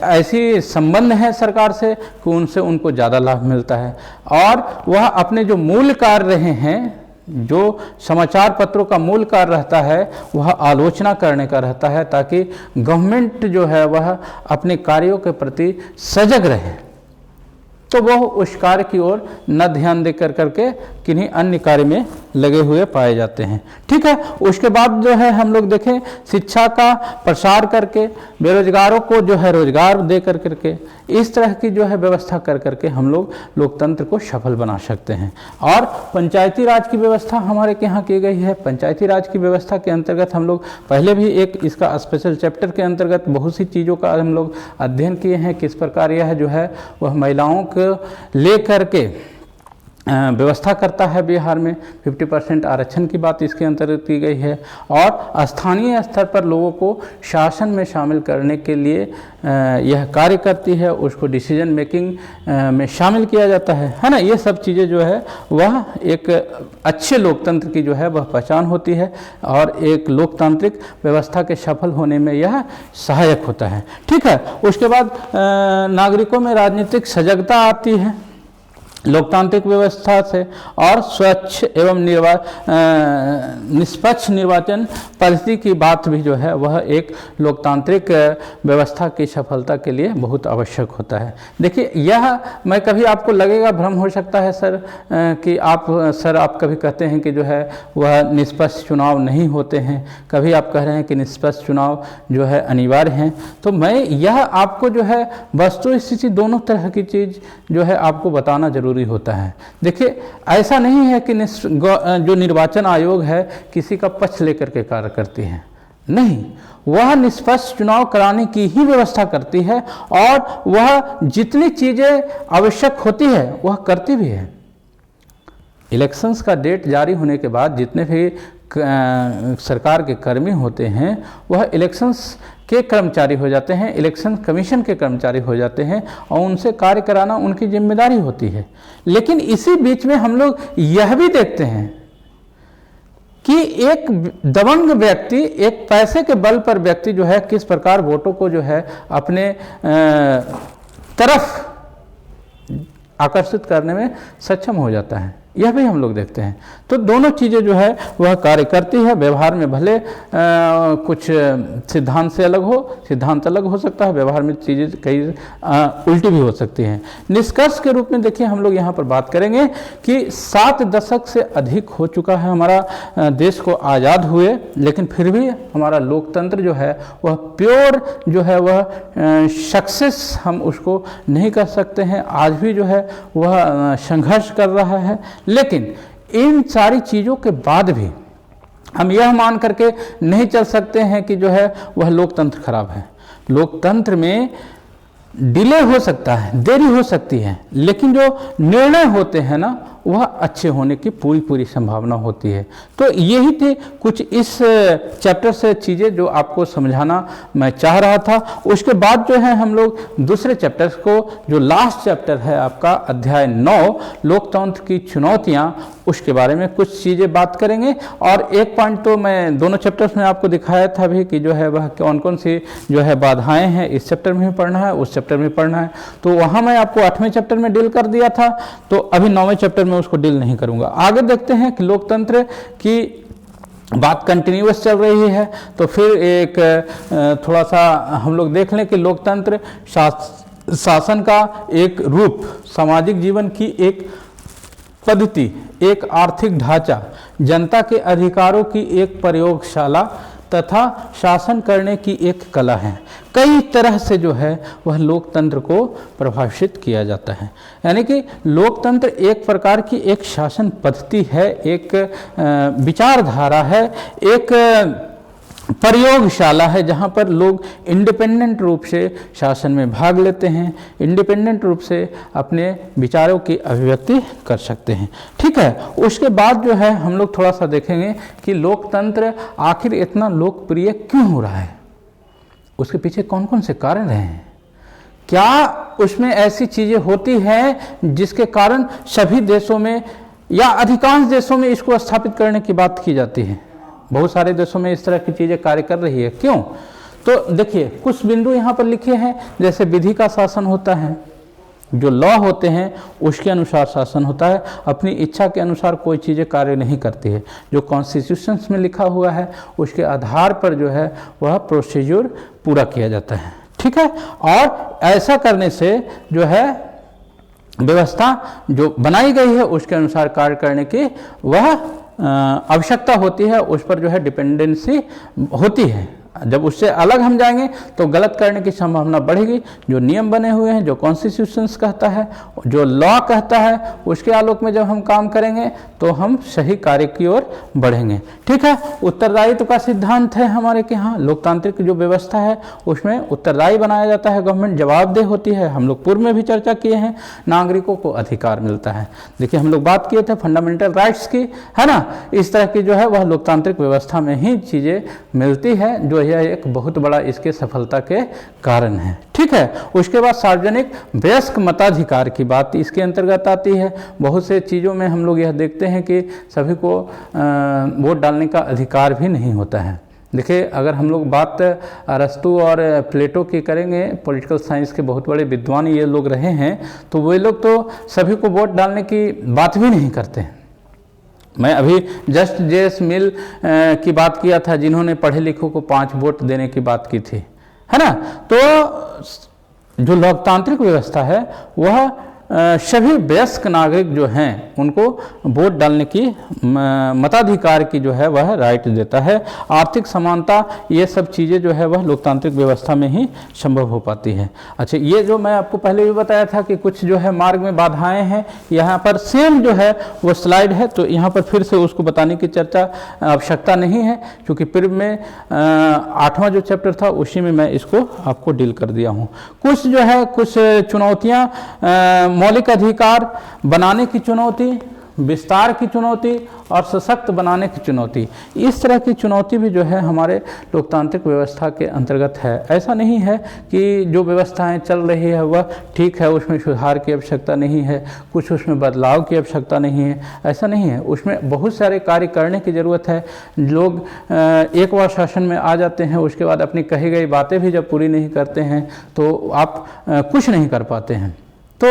ऐसी संबंध है सरकार से कि उनसे उनको ज़्यादा लाभ मिलता है, और वह अपने जो मूल कार्य रहे हैं, जो समाचार पत्रों का मूल कार्य रहता है वह आलोचना करने का रहता है, ताकि गवर्नमेंट जो है वह अपने कार्यों के प्रति सजग रहे। तो वह उस कार्य की ओर न ध्यान दे करके किन्हीं अन्य कार्य में लगे हुए पाए जाते हैं। ठीक है, उसके बाद जो है हम लोग देखें शिक्षा का प्रसार करके बेरोजगारों को जो है रोजगार दे करके इस तरह की जो है व्यवस्था करके हम लोग लोकतंत्र को सफल बना सकते हैं। और पंचायती राज की व्यवस्था हमारे यहाँ की गई है। पंचायती राज की व्यवस्था के अंतर्गत हम लोग पहले भी एक इसका स्पेशल चैप्टर के अंतर्गत बहुत सी चीज़ों का हम लोग अध्ययन किए हैं, किस प्रकार यह जो है वह महिलाओं को ले करके व्यवस्था करता है। बिहार में 50% आरक्षण की बात इसके अंतर्गत की गई है और स्थानीय स्तर पर लोगों को शासन में शामिल करने के लिए यह कार्य करती है, उसको डिसीजन मेकिंग में शामिल किया जाता है ना। ये सब चीज़ें जो है वह एक अच्छे लोकतंत्र की जो है वह पहचान होती है और एक लोकतांत्रिक व्यवस्था के सफल होने में यह सहायक होता है। ठीक है, उसके बाद नागरिकों में राजनीतिक सजगता आती है लोकतांत्रिक व्यवस्था से और स्वच्छ एवं निष्पक्ष निर्वाचन पद्धति की बात भी जो है वह एक लोकतांत्रिक व्यवस्था की सफलता के लिए बहुत आवश्यक होता है। देखिए, यह मैं कभी आपको लगेगा भ्रम हो सकता है सर कि आप कभी कहते हैं कि जो है वह निष्पक्ष चुनाव नहीं होते हैं, कभी आप कह रहे हैं कि निष्पक्ष चुनाव जो है अनिवार्य हैं। तो मैं यह आपको जो है वस्तु स्थिति दोनों तरह की चीज़ जो है आपको बताना जरूरी होता है। देखिए, ऐसा नहीं है कि जो निर्वाचन आयोग है किसी का पक्ष लेकर के कार्य करती है, नहीं, वह निष्पक्ष चुनाव कराने की ही व्यवस्था करती है और वह जितनी चीजें आवश्यक होती है वह करती भी है। इलेक्शंस का डेट जारी होने के बाद जितने भी सरकार के कर्मी होते हैं वह इलेक्शंस के कर्मचारी हो जाते हैं, इलेक्शन कमीशन के कर्मचारी हो जाते हैं और उनसे कार्य कराना उनकी जिम्मेदारी होती है। लेकिन इसी बीच में हम लोग यह भी देखते हैं कि एक दबंग व्यक्ति, एक पैसे के बल पर व्यक्ति जो है किस प्रकार वोटों को जो है अपने तरफ आकर्षित करने में सक्षम हो जाता है, यह भी हम लोग देखते हैं। तो दोनों चीज़ें जो है वह कार्य करती है। व्यवहार में भले कुछ सिद्धांत से अलग हो, सिद्धांत अलग हो सकता है, व्यवहार में चीज़ें कई उल्टी भी हो सकती हैं। निष्कर्ष के रूप में देखिए हम लोग यहाँ पर बात करेंगे कि 7 दशक से अधिक हो चुका है हमारा देश को आज़ाद हुए, लेकिन फिर भी हमारा लोकतंत्र जो है वह प्योर जो है वह सक्सेस हम उसको नहीं कर सकते हैं। आज भी जो है वह संघर्ष कर रहा है। लेकिन इन सारी चीज़ों के बाद भी हम यह मान करके नहीं चल सकते हैं कि जो है वह लोकतंत्र खराब है। लोकतंत्र में डिले हो सकता है, देरी हो सकती है, लेकिन जो निर्णय होते हैं ना वह अच्छे होने की पूरी संभावना होती है। तो यही थे कुछ इस चैप्टर से चीज़ें जो आपको समझाना मैं चाह रहा था। उसके बाद जो है हम लोग दूसरे चैप्टर को, जो लास्ट चैप्टर है आपका अध्याय 9 लोकतंत्र की चुनौतियां, उसके बारे में कुछ चीज़ें बात करेंगे। और एक पॉइंट तो मैं दोनों चैप्टर्स में आपको दिखाया था भी कि जो है वह कौन कौन सी जो है बाधाएं हैं, इस चैप्टर में भी पढ़ना है, उस चैप्टर में पढ़ना है। तो वहाँ मैं आपको 8वें चैप्टर में डील कर दिया था, तो अभी 9वें चैप्टर में उसको डील नहीं करूँगा। आगे देखते हैं कि लोकतंत्र की बात कंटिन्यूअस चल रही है, तो फिर एक थोड़ा सा हम लोग देख लें कि लोकतंत्र शासन का एक रूप, सामाजिक जीवन की एक पद्धति, एक आर्थिक ढांचा, जनता के अधिकारों की एक प्रयोगशाला तथा शासन करने की एक कला है। कई तरह से जो है वह लोकतंत्र को प्रभावित किया जाता है। यानी कि लोकतंत्र एक प्रकार की एक शासन पद्धति है, एक विचारधारा है, एक प्रयोगशाला है जहाँ पर लोग इंडिपेंडेंट रूप से शासन में भाग लेते हैं, इंडिपेंडेंट रूप से अपने विचारों की अभिव्यक्ति कर सकते हैं। ठीक है, उसके बाद जो है हम लोग थोड़ा सा देखेंगे कि लोकतंत्र आखिर इतना लोकप्रिय क्यों हो रहा है, उसके पीछे कौन कौन से कारण रहे हैं, क्या उसमें ऐसी चीज़ें होती हैं जिसके कारण सभी देशों में या अधिकांश देशों में इसको स्थापित करने की बात की जाती है। बहुत सारे देशों में इस तरह की चीज़ें कार्य कर रही है, क्यों? तो देखिए कुछ बिंदु यहाँ पर लिखे हैं, जैसे विधि का शासन होता है, जो लॉ होते हैं उसके अनुसार शासन होता है, अपनी इच्छा के अनुसार कोई चीज़ें कार्य नहीं करती है। जो कॉन्स्टिट्यूशंस में लिखा हुआ है उसके आधार पर जो है वह प्रोसीजर पूरा किया जाता है। ठीक है, और ऐसा करने से जो है व्यवस्था जो बनाई गई है उसके अनुसार कार्य करने की वह आवश्यकता होती है, उस पर जो है डिपेंडेंसी होती है। जब उससे अलग हम जाएंगे तो गलत करने की संभावना बढ़ेगी। जो नियम बने हुए हैं, जो कॉन्स्टिट्यूशंस कहता है, जो लॉ कहता है, उसके आलोक में जब हम काम करेंगे तो हम सही कार्य की ओर बढ़ेंगे। ठीक है, उत्तरदायित्व का सिद्धांत है हमारे के यहाँ। लोकतांत्रिक जो व्यवस्था है उसमें उत्तरदायी बनाया जाता है, गवर्नमेंट जवाबदेह होती है। हम लोग पूर्व में भी चर्चा किए हैं, नागरिकों को अधिकार मिलता है। देखिए हम लोग बात किए थे फंडामेंटल राइट्स की, है ना। इस तरह की जो है वह लोकतांत्रिक व्यवस्था में ही चीज़ें मिलती है, जो यह एक बहुत बड़ा इसके सफलता के कारण है। ठीक है, उसके बाद सार्वजनिक वयस्क मताधिकार की बात इसके अंतर्गत आती है। बहुत से चीज़ों में हम लोग यह देखते हैं कि सभी को वोट डालने का अधिकार भी नहीं होता है। देखिए अगर हम लोग बात अरस्तु और प्लेटो की करेंगे, पॉलिटिकल साइंस के बहुत बड़े विद्वान ये लोग रहे हैं, तो वे लोग तो सभी को वोट डालने की बात भी नहीं करते हैं। मैं अभी जस्ट जेएस मिल की बात किया था, जिन्होंने पढ़े लिखों को 5 वोट देने की बात की थी, है ना। तो जो लोकतांत्रिक व्यवस्था है वह सभी वयस्क नागरिक जो हैं उनको वोट डालने की मताधिकार की जो है वह राइट देता है। आर्थिक समानता, ये सब चीज़ें जो है वह लोकतांत्रिक व्यवस्था में ही संभव हो पाती है। अच्छा, ये जो मैं आपको पहले भी बताया था कि कुछ जो है मार्ग में बाधाएं हैं, यहाँ पर सेम जो है वो स्लाइड है, तो यहाँ पर फिर से उसको बताने की चर्चा आवश्यकता नहीं है, क्योंकि पूर्व में 8वां जो चैप्टर था उसी में मैं इसको आपको डील कर दिया हूँ। कुछ जो है कुछ चुनौतियाँ, मौलिक अधिकार बनाने की चुनौती, विस्तार की चुनौती और सशक्त बनाने की चुनौती, इस तरह की चुनौती भी जो है हमारे लोकतांत्रिक व्यवस्था के अंतर्गत है। ऐसा नहीं है कि जो व्यवस्थाएं चल रही है वह ठीक है, उसमें सुधार की आवश्यकता नहीं है, कुछ उसमें बदलाव की आवश्यकता नहीं है, ऐसा नहीं है। उसमें बहुत सारे कार्य करने की ज़रूरत है। लोग एक बार शासन में आ जाते हैं, उसके बाद अपनी कही गई बातें भी जब पूरी नहीं करते हैं तो आप कुछ नहीं कर पाते हैं। तो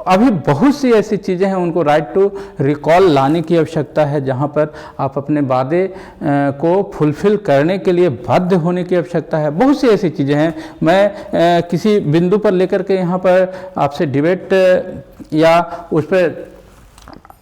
अभी बहुत सी ऐसी चीज़ें हैं, उनको राइट टू रिकॉल लाने की आवश्यकता है, जहां पर आप अपने वादे को फुलफिल करने के लिए बाध्य होने की आवश्यकता है। बहुत सी ऐसी चीज़ें हैं, मैं किसी बिंदु पर लेकर के यहाँ पर आपसे डिबेट या उस पर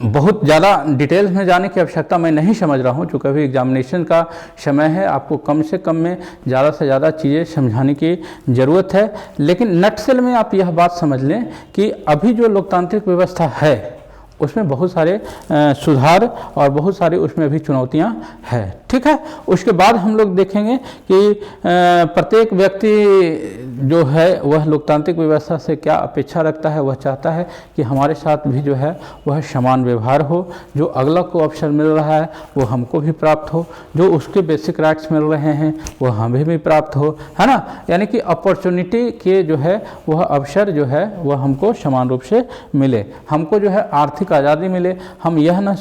बहुत ज़्यादा डिटेल्स में जाने की आवश्यकता मैं नहीं समझ रहा हूँ, चूँकि अभी एग्जामिनेशन का समय है। आपको कम से कम में ज़्यादा से ज़्यादा चीज़ें समझाने की ज़रूरत है। लेकिन नटसेल में आप यह बात समझ लें कि अभी जो लोकतांत्रिक व्यवस्था है उसमें बहुत सारे सुधार और बहुत सारी उसमें अभी चुनौतियां हैं। ठीक है, उसके बाद हम लोग देखेंगे कि प्रत्येक व्यक्ति जो है वह लोकतांत्रिक व्यवस्था से क्या अपेक्षा रखता है। वह चाहता है कि हमारे साथ भी जो है वह समान व्यवहार हो, जो अगला को अवसर मिल रहा है वो हमको भी प्राप्त हो, जो उसके बेसिक राइट्स मिल रहे हैं वो हमें भी प्राप्त हो, है ना। यानी कि अपॉर्चुनिटी के जो है वह अवसर जो है वह हमको समान रूप से मिले, हमको जो है आर्थिक आज़ादी मिले। हम यह न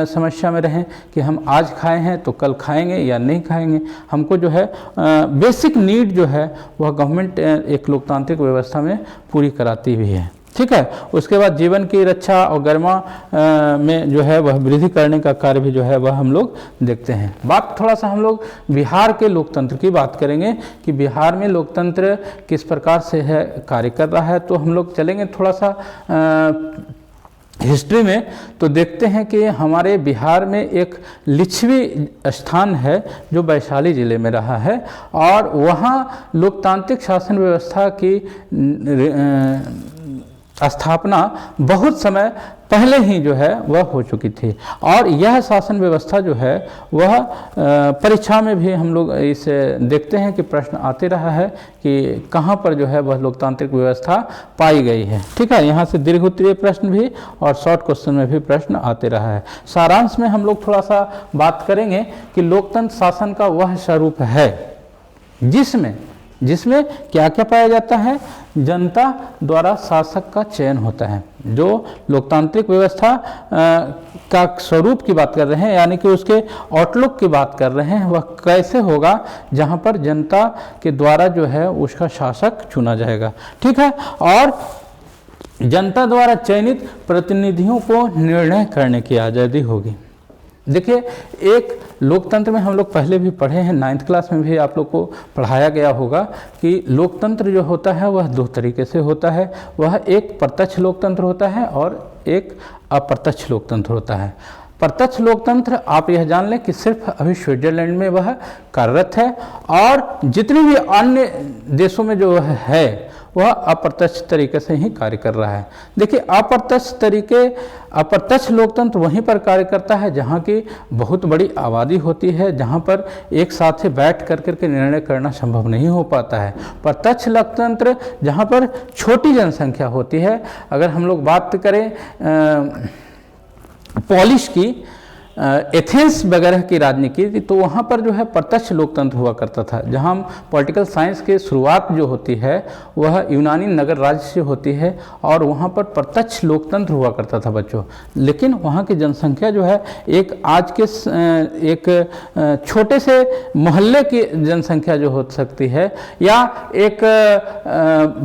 समस्या में रहें कि हम आज खाए हैं तो कल खाएंगे या नहीं खाएंगे। हमको जो है बेसिक नीड जो है वह गवर्नमेंट एक लोकतांत्रिक व्यवस्था में पूरी कराती भी है। ठीक है, उसके बाद जीवन की रक्षा और गरिमा में जो है वह वृद्धि करने का कार्य भी जो है वह हम लोग देखते हैं। बात थोड़ा सा हम लोग बिहार के लोकतंत्र की बात करेंगे कि बिहार में लोकतंत्र किस प्रकार से है कार्य कर रहा है। तो हम लोग चलेंगे थोड़ा सा हिस्ट्री में, तो देखते हैं कि हमारे बिहार में एक लिच्छवी स्थान है जो वैशाली ज़िले में रहा है, और वहाँ लोकतांत्रिक शासन व्यवस्था की स्थापना बहुत समय पहले ही जो है वह हो चुकी थी। और यह शासन व्यवस्था जो है वह परीक्षा में भी हम लोग इसे देखते हैं कि प्रश्न आते रहा है कि कहाँ पर जो है वह लोकतांत्रिक व्यवस्था पाई गई है। ठीक है, यहाँ से दीर्घ उत्तरीय प्रश्न भी और शॉर्ट क्वेश्चन में भी प्रश्न आते रहा है। सारांश में हम लोग थोड़ा सा बात करेंगे कि लोकतंत्र शासन का वह स्वरूप है जिसमें क्या क्या पाया जाता है। जनता द्वारा शासक का चयन होता है। जो लोकतांत्रिक व्यवस्था का स्वरूप की बात कर रहे हैं, यानी कि उसके आउटलुक की बात कर रहे हैं, वह कैसे होगा जहां पर जनता के द्वारा जो है उसका शासक चुना जाएगा। ठीक है, और जनता द्वारा चयनित प्रतिनिधियों को निर्णय करने की आज़ादी होगी। देखिए, एक लोकतंत्र में हम लोग पहले भी पढ़े हैं, 9th क्लास में भी आप लोग को पढ़ाया गया होगा कि लोकतंत्र जो होता है वह दो तरीके से होता है। वह एक प्रत्यक्ष लोकतंत्र होता है और एक अप्रत्यक्ष लोकतंत्र होता है। प्रत्यक्ष लोकतंत्र आप यह जान लें कि सिर्फ अभी स्विट्जरलैंड में वह कार्यरत है, और जितने भी अन्य देशों में जो है वह अप्रत्यक्ष तरीके से ही कार्य कर रहा है। देखिए, अप्रत्यक्ष लोकतंत्र वहीं पर कार्य करता है जहाँ की बहुत बड़ी आबादी होती है, जहाँ पर एक साथ से बैठ कर के निर्णय करना संभव नहीं हो पाता है। प्रत्यक्ष लोकतंत्र जहाँ पर छोटी जनसंख्या होती है, अगर हम लोग बात करें पोलिश की, एथेंस वगैरह की राजनीति, तो वहाँ पर जो है प्रत्यक्ष लोकतंत्र हुआ करता था। जहाँ पॉलिटिकल साइंस की शुरुआत जो होती है वह यूनानी नगर राज्य से होती है, और वहाँ पर प्रत्यक्ष लोकतंत्र हुआ करता था बच्चों। लेकिन वहाँ की जनसंख्या जो है एक आज के एक छोटे से मोहल्ले की जनसंख्या जो हो सकती है, या एक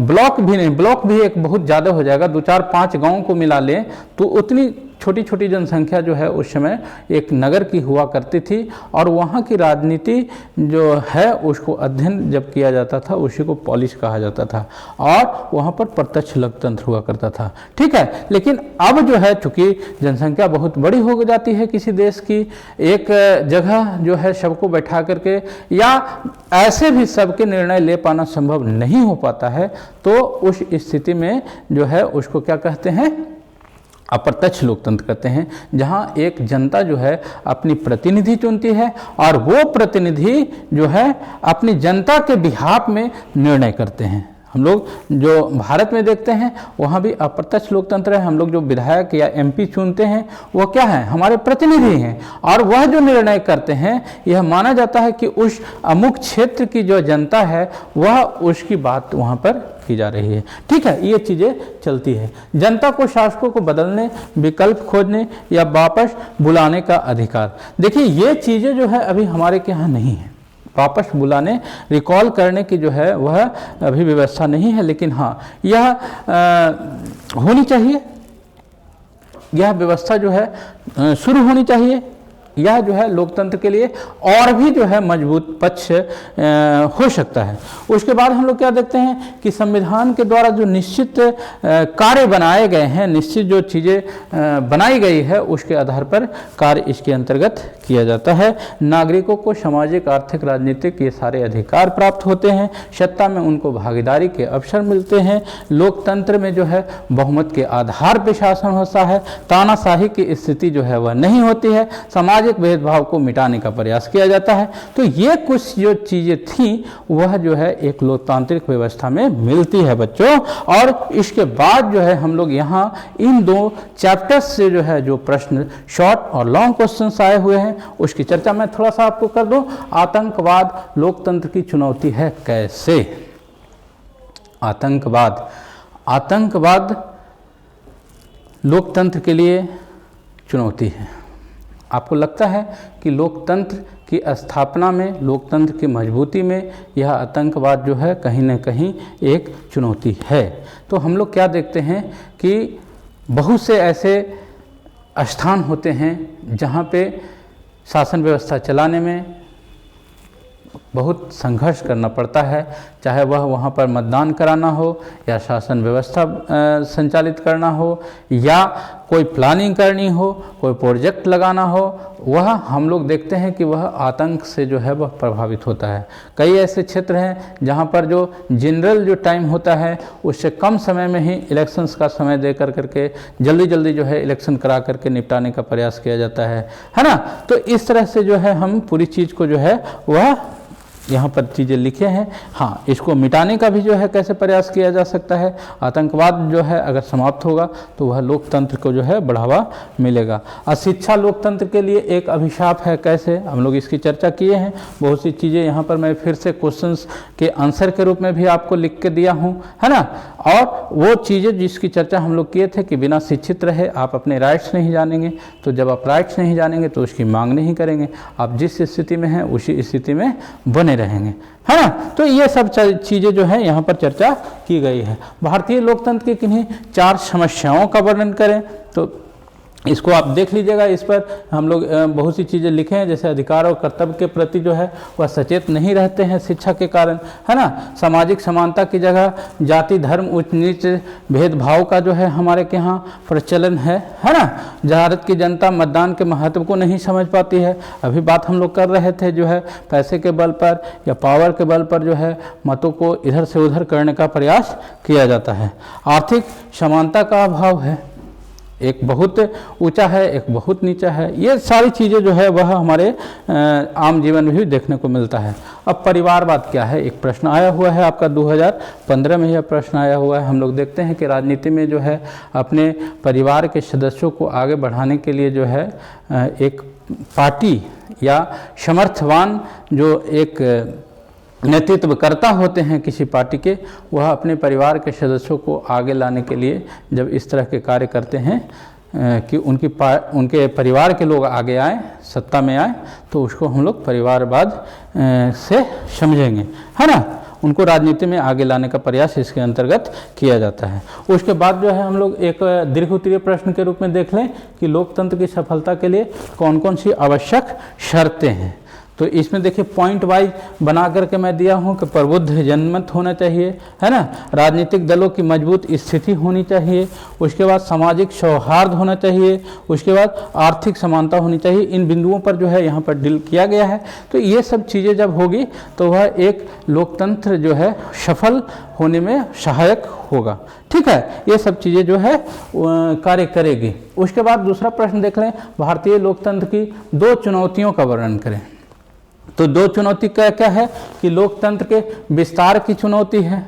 ब्लॉक भी नहीं, ब्लॉक भी एक बहुत ज़्यादा हो जाएगा, 2-4-5 गाँव को मिला लें तो उतनी छोटी छोटी जनसंख्या जो है उस समय एक नगर की हुआ करती थी, और वहाँ की राजनीति जो है उसको अध्ययन जब किया जाता था उसी को पॉलिश कहा जाता था, और वहाँ पर प्रत्यक्ष लोकतंत्र हुआ करता था। ठीक है, लेकिन अब जो है चूँकि जनसंख्या बहुत बड़ी हो जाती है किसी देश की, एक जगह जो है सबको बैठा करके या ऐसे भी सबके निर्णय ले पाना संभव नहीं हो पाता है, तो उस स्थिति में जो है उसको क्या कहते हैं, अप्रत्यक्ष लोकतंत्र कहते हैं, जहां एक जनता जो है अपनी प्रतिनिधि चुनती है, और वो प्रतिनिधि जो है अपनी जनता के बिहाफ में निर्णय करते हैं। हम लोग जो भारत में देखते हैं वहाँ भी अप्रत्यक्ष लोकतंत्र है। हम लोग जो विधायक या एमपी चुनते हैं वो क्या है, हमारे प्रतिनिधि हैं, और वह जो निर्णय करते हैं यह माना जाता है कि उस अमुक क्षेत्र की जो जनता है वह उसकी बात वहाँ पर की जा रही है। ठीक है, ये चीज़ें चलती है। जनता को शासकों को बदलने, विकल्प खोजने या वापस बुलाने का अधिकार। देखिए, ये चीज़ें जो है अभी हमारे के यहाँ नहीं है। वापस बुलाने, रिकॉल करने की जो है वह अभी व्यवस्था नहीं है, लेकिन हाँ यह होनी चाहिए, यह व्यवस्था जो है शुरू होनी चाहिए। यह जो है लोकतंत्र के लिए और भी जो है मजबूत पक्ष हो सकता है। उसके बाद हम लोग क्या देखते हैं कि संविधान के द्वारा जो निश्चित कार्य बनाए गए हैं, निश्चित जो चीज़ें बनाई गई है उसके आधार पर कार्य इसके अंतर्गत किया जाता है। नागरिकों को सामाजिक, आर्थिक, राजनीतिक ये सारे अधिकार प्राप्त होते हैं। सत्ता में उनको भागीदारी के अवसर मिलते हैं। लोकतंत्र में जो है बहुमत के आधार पर शासन होता है। तानाशाही की स्थिति जो है वह नहीं होती है। सामाजिक भेदभाव को मिटाने का प्रयास किया जाता है। तो ये कुछ जो चीजें थी वह जो है एक लोकतांत्रिक व्यवस्था में मिलती है बच्चों। और इसके बाद जो है हम लोग यहाँ इन दो चैप्टर्स से जो है जो प्रश्न शॉर्ट और लॉन्ग क्वेश्चंस आए हुए हैं उसकी चर्चा मैं थोड़ा सा आपको कर दूं। आतंकवाद लोकतंत्र की चुनौती है कैसे? आतंकवाद लोकतंत्र के लिए चुनौती है। आपको लगता है कि लोकतंत्र की स्थापना में, लोकतंत्र की मजबूती में यह आतंकवाद जो है कहीं न कहीं एक चुनौती है। तो हम लोग क्या देखते हैं कि बहुत से ऐसे स्थान होते हैं जहाँ पे शासन व्यवस्था चलाने में बहुत संघर्ष करना पड़ता है, चाहे वह वहाँ पर मतदान कराना हो या शासन व्यवस्था संचालित करना हो या कोई प्लानिंग करनी हो, कोई प्रोजेक्ट लगाना हो। वह हम लोग देखते हैं कि वह आतंक से जो है वह प्रभावित होता है। कई ऐसे क्षेत्र हैं जहाँ पर जो जनरल जो टाइम होता है उससे कम समय में ही इलेक्शंस का समय दे करके जल्दी जो है इलेक्शन करा करके निपटाने का प्रयास किया जाता है ना। तो इस तरह से जो है हम पूरी चीज़ को जो है वह यहाँ पर चीज़ें लिखे हैं। हाँ, इसको मिटाने का भी जो है कैसे प्रयास किया जा सकता है। आतंकवाद जो है अगर समाप्त होगा तो वह लोकतंत्र को जो है बढ़ावा मिलेगा। अशिक्षा लोकतंत्र के लिए एक अभिशाप है, कैसे? हम लोग इसकी चर्चा किए हैं। बहुत सी चीज़ें यहाँ पर मैं फिर से क्वेश्चंस के आंसर के रूप में भी आपको लिख के दिया हूँ, है ना। और वो चीज़ें जिसकी चर्चा हम लोग किए थे कि बिना शिक्षित रहे आप अपने राइट्स नहीं जानेंगे, तो जब आप राइट्स नहीं जानेंगे तो उसकी मांग नहीं करेंगे। आप जिस स्थिति में हैं उसी स्थिति में बने रहेंगे, है ना। तो ये सब चीज़ें जो है यहाँ पर चर्चा की गई है। भारतीय लोकतंत्र की किन्हीं 4 समस्याओं का वर्णन करें तो इसको आप देख लीजिएगा। इस पर हम लोग बहुत सी चीज़ें लिखे हैं, जैसे अधिकार और कर्तव्य के प्रति जो है वह सचेत नहीं रहते हैं शिक्षा के कारण, है ना। सामाजिक समानता की जगह जाति धर्म उच्च नीच भेदभाव का जो है हमारे के यहाँ प्रचलन है ना। भारत की जनता मतदान के महत्व को नहीं समझ पाती है। अभी बात हम लोग कर रहे थे जो है पैसे के बल पर या पावर के बल पर जो है मतों को इधर से उधर करने का प्रयास किया जाता है। आर्थिक समानता का अभाव है, एक बहुत ऊंचा है एक बहुत नीचा है। ये सारी चीज़ें जो है वह हमारे आम जीवन में भी देखने को मिलता है। अब परिवारवाद क्या है, एक प्रश्न आया हुआ है आपका 2015 में यह प्रश्न आया हुआ है। हम लोग देखते हैं कि राजनीति में जो है अपने परिवार के सदस्यों को आगे बढ़ाने के लिए जो है एक पार्टी या समर्थवान जो एक नेतृत्व करता होते हैं किसी पार्टी के, वह अपने परिवार के सदस्यों को आगे लाने के लिए जब इस तरह के कार्य करते हैं कि उनके परिवार के लोग आगे आए, सत्ता में आए, तो उसको हम लोग परिवारवाद से समझेंगे, है ना। उनको राजनीति में आगे लाने का प्रयास इसके अंतर्गत किया जाता है। उसके बाद जो है हम लोग एक दीर्घोत्तरीय प्रश्न के रूप में देख लें कि लोकतंत्र की सफलता के लिए कौन कौन सी आवश्यक शर्तें हैं। तो इसमें देखिए पॉइंट वाइज बना करके मैं दिया हूँ कि प्रबुद्ध जनमत होना चाहिए, है ना। राजनीतिक दलों की मजबूत स्थिति होनी चाहिए, उसके बाद सामाजिक सौहार्द होना चाहिए, उसके बाद आर्थिक समानता होनी चाहिए। इन बिंदुओं पर जो है यहाँ पर डील किया गया है। तो ये सब चीज़ें जब होगी तो वह एक लोकतंत्र जो है सफल होने में सहायक होगा, ठीक है। ये सब चीज़ें जो है कार्य करेगी। उसके बाद दूसरा प्रश्न देख लें, भारतीय लोकतंत्र की 2 चुनौतियों का वर्णन करें। तो 2 चुनौती क्या क्या है कि लोकतंत्र के विस्तार की चुनौती है,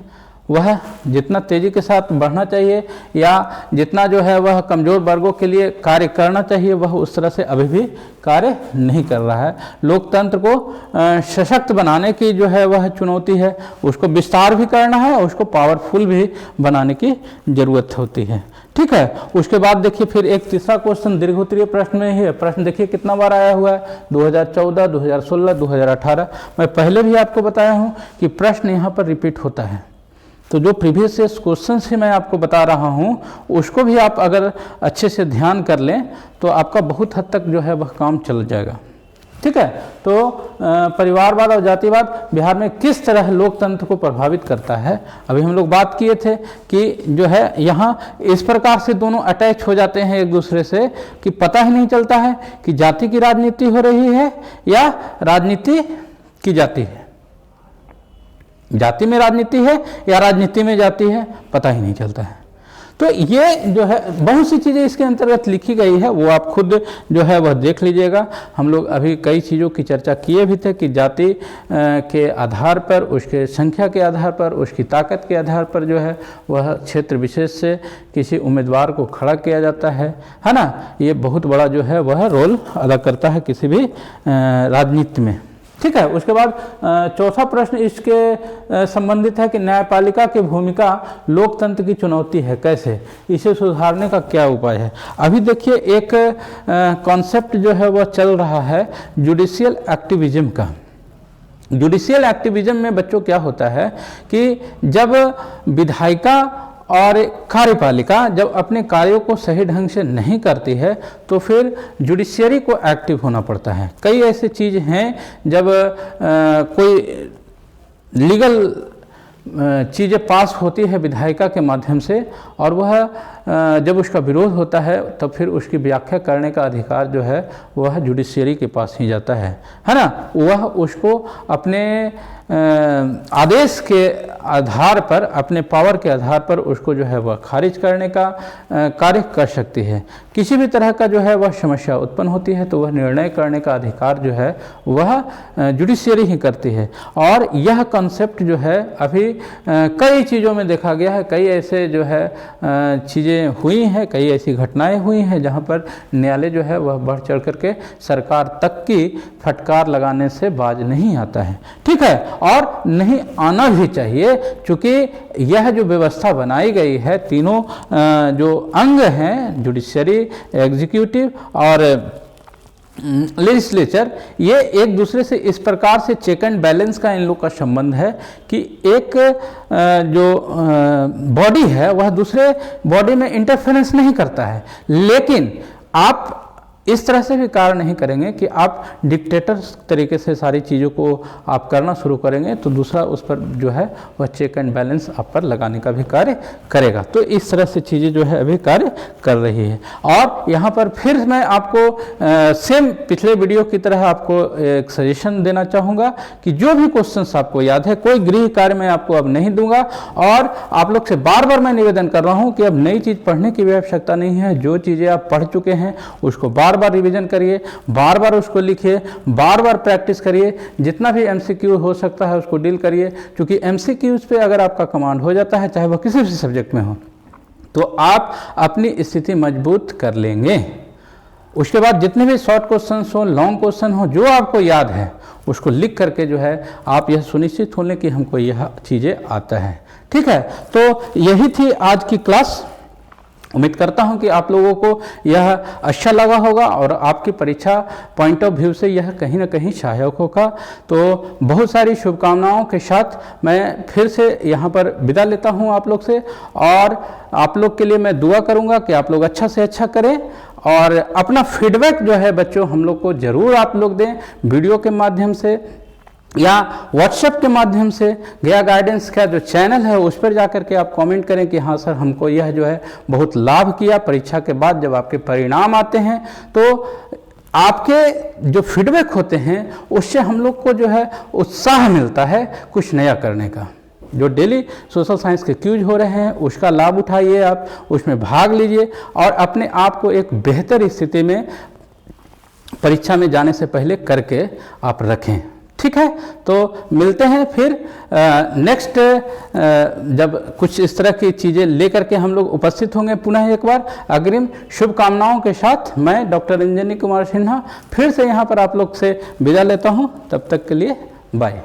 वह जितना तेज़ी के साथ बढ़ना चाहिए या जितना जो है वह कमज़ोर वर्गों के लिए कार्य करना चाहिए वह उस तरह से अभी भी कार्य नहीं कर रहा है। लोकतंत्र को सशक्त बनाने की जो है वह चुनौती है, उसको विस्तार भी करना है, उसको पावरफुल भी बनाने की ज़रूरत होती है, ठीक है। उसके बाद देखिए फिर एक तीसरा क्वेश्चन दीर्घोत्तरीय प्रश्न में ही है। प्रश्न देखिए कितना बार आया हुआ है, 2014, 2016, 2018। मैं पहले भी आपको बताया हूँ कि प्रश्न यहाँ पर रिपीट होता है। तो जो प्रीवियस क्वेश्चन से मैं आपको बता रहा हूँ उसको भी आप अगर अच्छे से ध्यान कर लें तो आपका बहुत हद तक जो है वह काम चल जाएगा, ठीक है। तो परिवारवाद और जातिवाद बिहार में किस तरह लोकतंत्र को प्रभावित करता है, अभी हम लोग बात किए थे कि जो है यहाँ इस प्रकार से दोनों अटैच हो जाते हैं एक दूसरे से कि पता ही नहीं चलता है कि जाति की राजनीति हो रही है या राजनीति की जाति है, जाति में राजनीति है या राजनीति में जाति है, पता ही नहीं चलता है। तो ये जो है बहुत सी चीज़ें इसके अंतर्गत लिखी गई है, वो आप खुद जो है वह देख लीजिएगा। हम लोग अभी कई चीज़ों की चर्चा किए भी थे कि जाति के आधार पर, उसके संख्या के आधार पर, उसकी ताकत के आधार पर जो है वह क्षेत्र विशेष से किसी उम्मीदवार को खड़ा किया जाता है ना। ये बहुत बड़ा जो है वह रोल अदा करता है किसी भी राजनीति में, ठीक है। उसके बाद चौथा प्रश्न इसके संबंधित है कि न्यायपालिका की भूमिका लोकतंत्र की चुनौती है, कैसे इसे सुधारने का क्या उपाय है। अभी देखिए एक कॉन्सेप्ट जो है वह चल रहा है जुडिशियल एक्टिविज्म का। जुडिशियल एक्टिविज्म में बच्चों क्या होता है कि जब विधायिका और कार्यपालिका जब अपने कार्यों को सही ढंग से नहीं करती है तो फिर जुडिशियरी को एक्टिव होना पड़ता है। कई ऐसे चीज़ हैं जब कोई लीगल चीज़ें पास होती है विधायिका के माध्यम से और वह जब उसका विरोध होता है तब फिर उसकी व्याख्या करने का अधिकार जो है वह जुडिशियरी के पास ही जाता है ना। वह उसको अपने आदेश के आधार पर, अपने पावर के आधार पर उसको जो है वह खारिज करने का कार्य कर सकती है। किसी भी तरह का जो है वह समस्या उत्पन्न होती है तो वह निर्णय करने का अधिकार जो है वह जुडिशियरी ही करती है। और यह कॉन्सेप्ट जो है अभी कई चीज़ों में देखा गया है, कई ऐसे जो है चीज़ें हुई हैं, कई ऐसी घटनाएं हुई हैं जहां पर न्यायालय जो है वह बढ़ चढ़ करके सरकार तक की फटकार लगाने से बाज नहीं आता है, ठीक है। और नहीं आना भी चाहिए, क्योंकि यह जो व्यवस्था बनाई गई है, तीनों जो अंग हैं जुडिशरी, एग्जीक्यूटिव और लेजिस्लेचर, ये एक दूसरे से इस प्रकार से चेक एंड बैलेंस का इन लोग का संबंध है कि एक जो बॉडी है वह दूसरे बॉडी में इंटरफेरेंस नहीं करता है, लेकिन आप इस तरह से भी कार्य नहीं करेंगे कि आप डिक्टेटर तरीके से सारी चीज़ों को आप करना शुरू करेंगे, तो दूसरा उस पर जो है वह चेक एंड बैलेंस आप पर लगाने का भी कार्य करेगा। तो इस तरह से चीज़ें जो है अभी कार्य कर रही है। और यहाँ पर फिर मैं आपको सेम पिछले वीडियो की तरह आपको एक सजेशन देना चाहूँगा कि जो भी क्वेश्चंस आपको याद है, कोई गृह कार्य मैं आपको अब नहीं दूंगा। और आप लोग से बार बार मैं निवेदन कर रहा हूँ कि अब नई चीज़ पढ़ने की भी आवश्यकता नहीं है। जो चीज़ें आप पढ़ चुके हैं उसको बार बार रिवीजन करिए, बार बार उसको लिखिए, बार बार प्रैक्टिस करिए, जितना भी एमसीक्यू हो सकता है उसको डील करिए। क्योंकि एमसीक्यूज पे अगर आपका कमांड हो जाता है, चाहे वह किसी भी सब्जेक्ट में हो, तो आप अपनी स्थिति मजबूत कर लेंगे। उसके बाद जितने भी शॉर्ट क्वेश्चन हो, लॉन्ग क्वेश्चन हो, जो आपको याद है उसको लिख करके जो है आप यह सुनिश्चित हो लें कि हमको यह चीज़ें आता है। ठीक है, तो यही थी आज की क्लास। उम्मीद करता हूं कि आप लोगों को यह अच्छा लगा होगा और आपकी परीक्षा पॉइंट ऑफ व्यू से यह कहीं ना कहीं सहायक होगा। तो बहुत सारी शुभकामनाओं के साथ मैं फिर से यहाँ पर विदा लेता हूँ आप लोग से, और आप लोग के लिए मैं दुआ करूँगा कि आप लोग अच्छा से अच्छा करें। और अपना फीडबैक जो है बच्चों हम लोग को ज़रूर आप लोग दें, वीडियो के माध्यम से या व्हाट्सएप के माध्यम से। गया गाइडेंस का जो चैनल है उस पर जाकर के आप कमेंट करें कि हाँ सर, हमको यह जो है बहुत लाभ किया। परीक्षा के बाद जब आपके परिणाम आते हैं तो आपके जो फीडबैक होते हैं उससे हम लोग को जो है उत्साह मिलता है कुछ नया करने का। जो डेली सोशल साइंस के क्यूज हो रहे हैं उसका लाभ उठाइए, आप उसमें भाग लीजिए और अपने आप को एक बेहतर स्थिति में परीक्षा में जाने से पहले करके आप रखें। ठीक है, तो मिलते हैं फिर नेक्स्ट जब कुछ इस तरह की चीज़ें लेकर के हम लोग उपस्थित होंगे। पुनः एक बार अग्रिम शुभकामनाओं के साथ मैं डॉक्टर अंजनी कुमार सिन्हा फिर से यहाँ पर आप लोग से विदा लेता हूँ। तब तक के लिए बाय।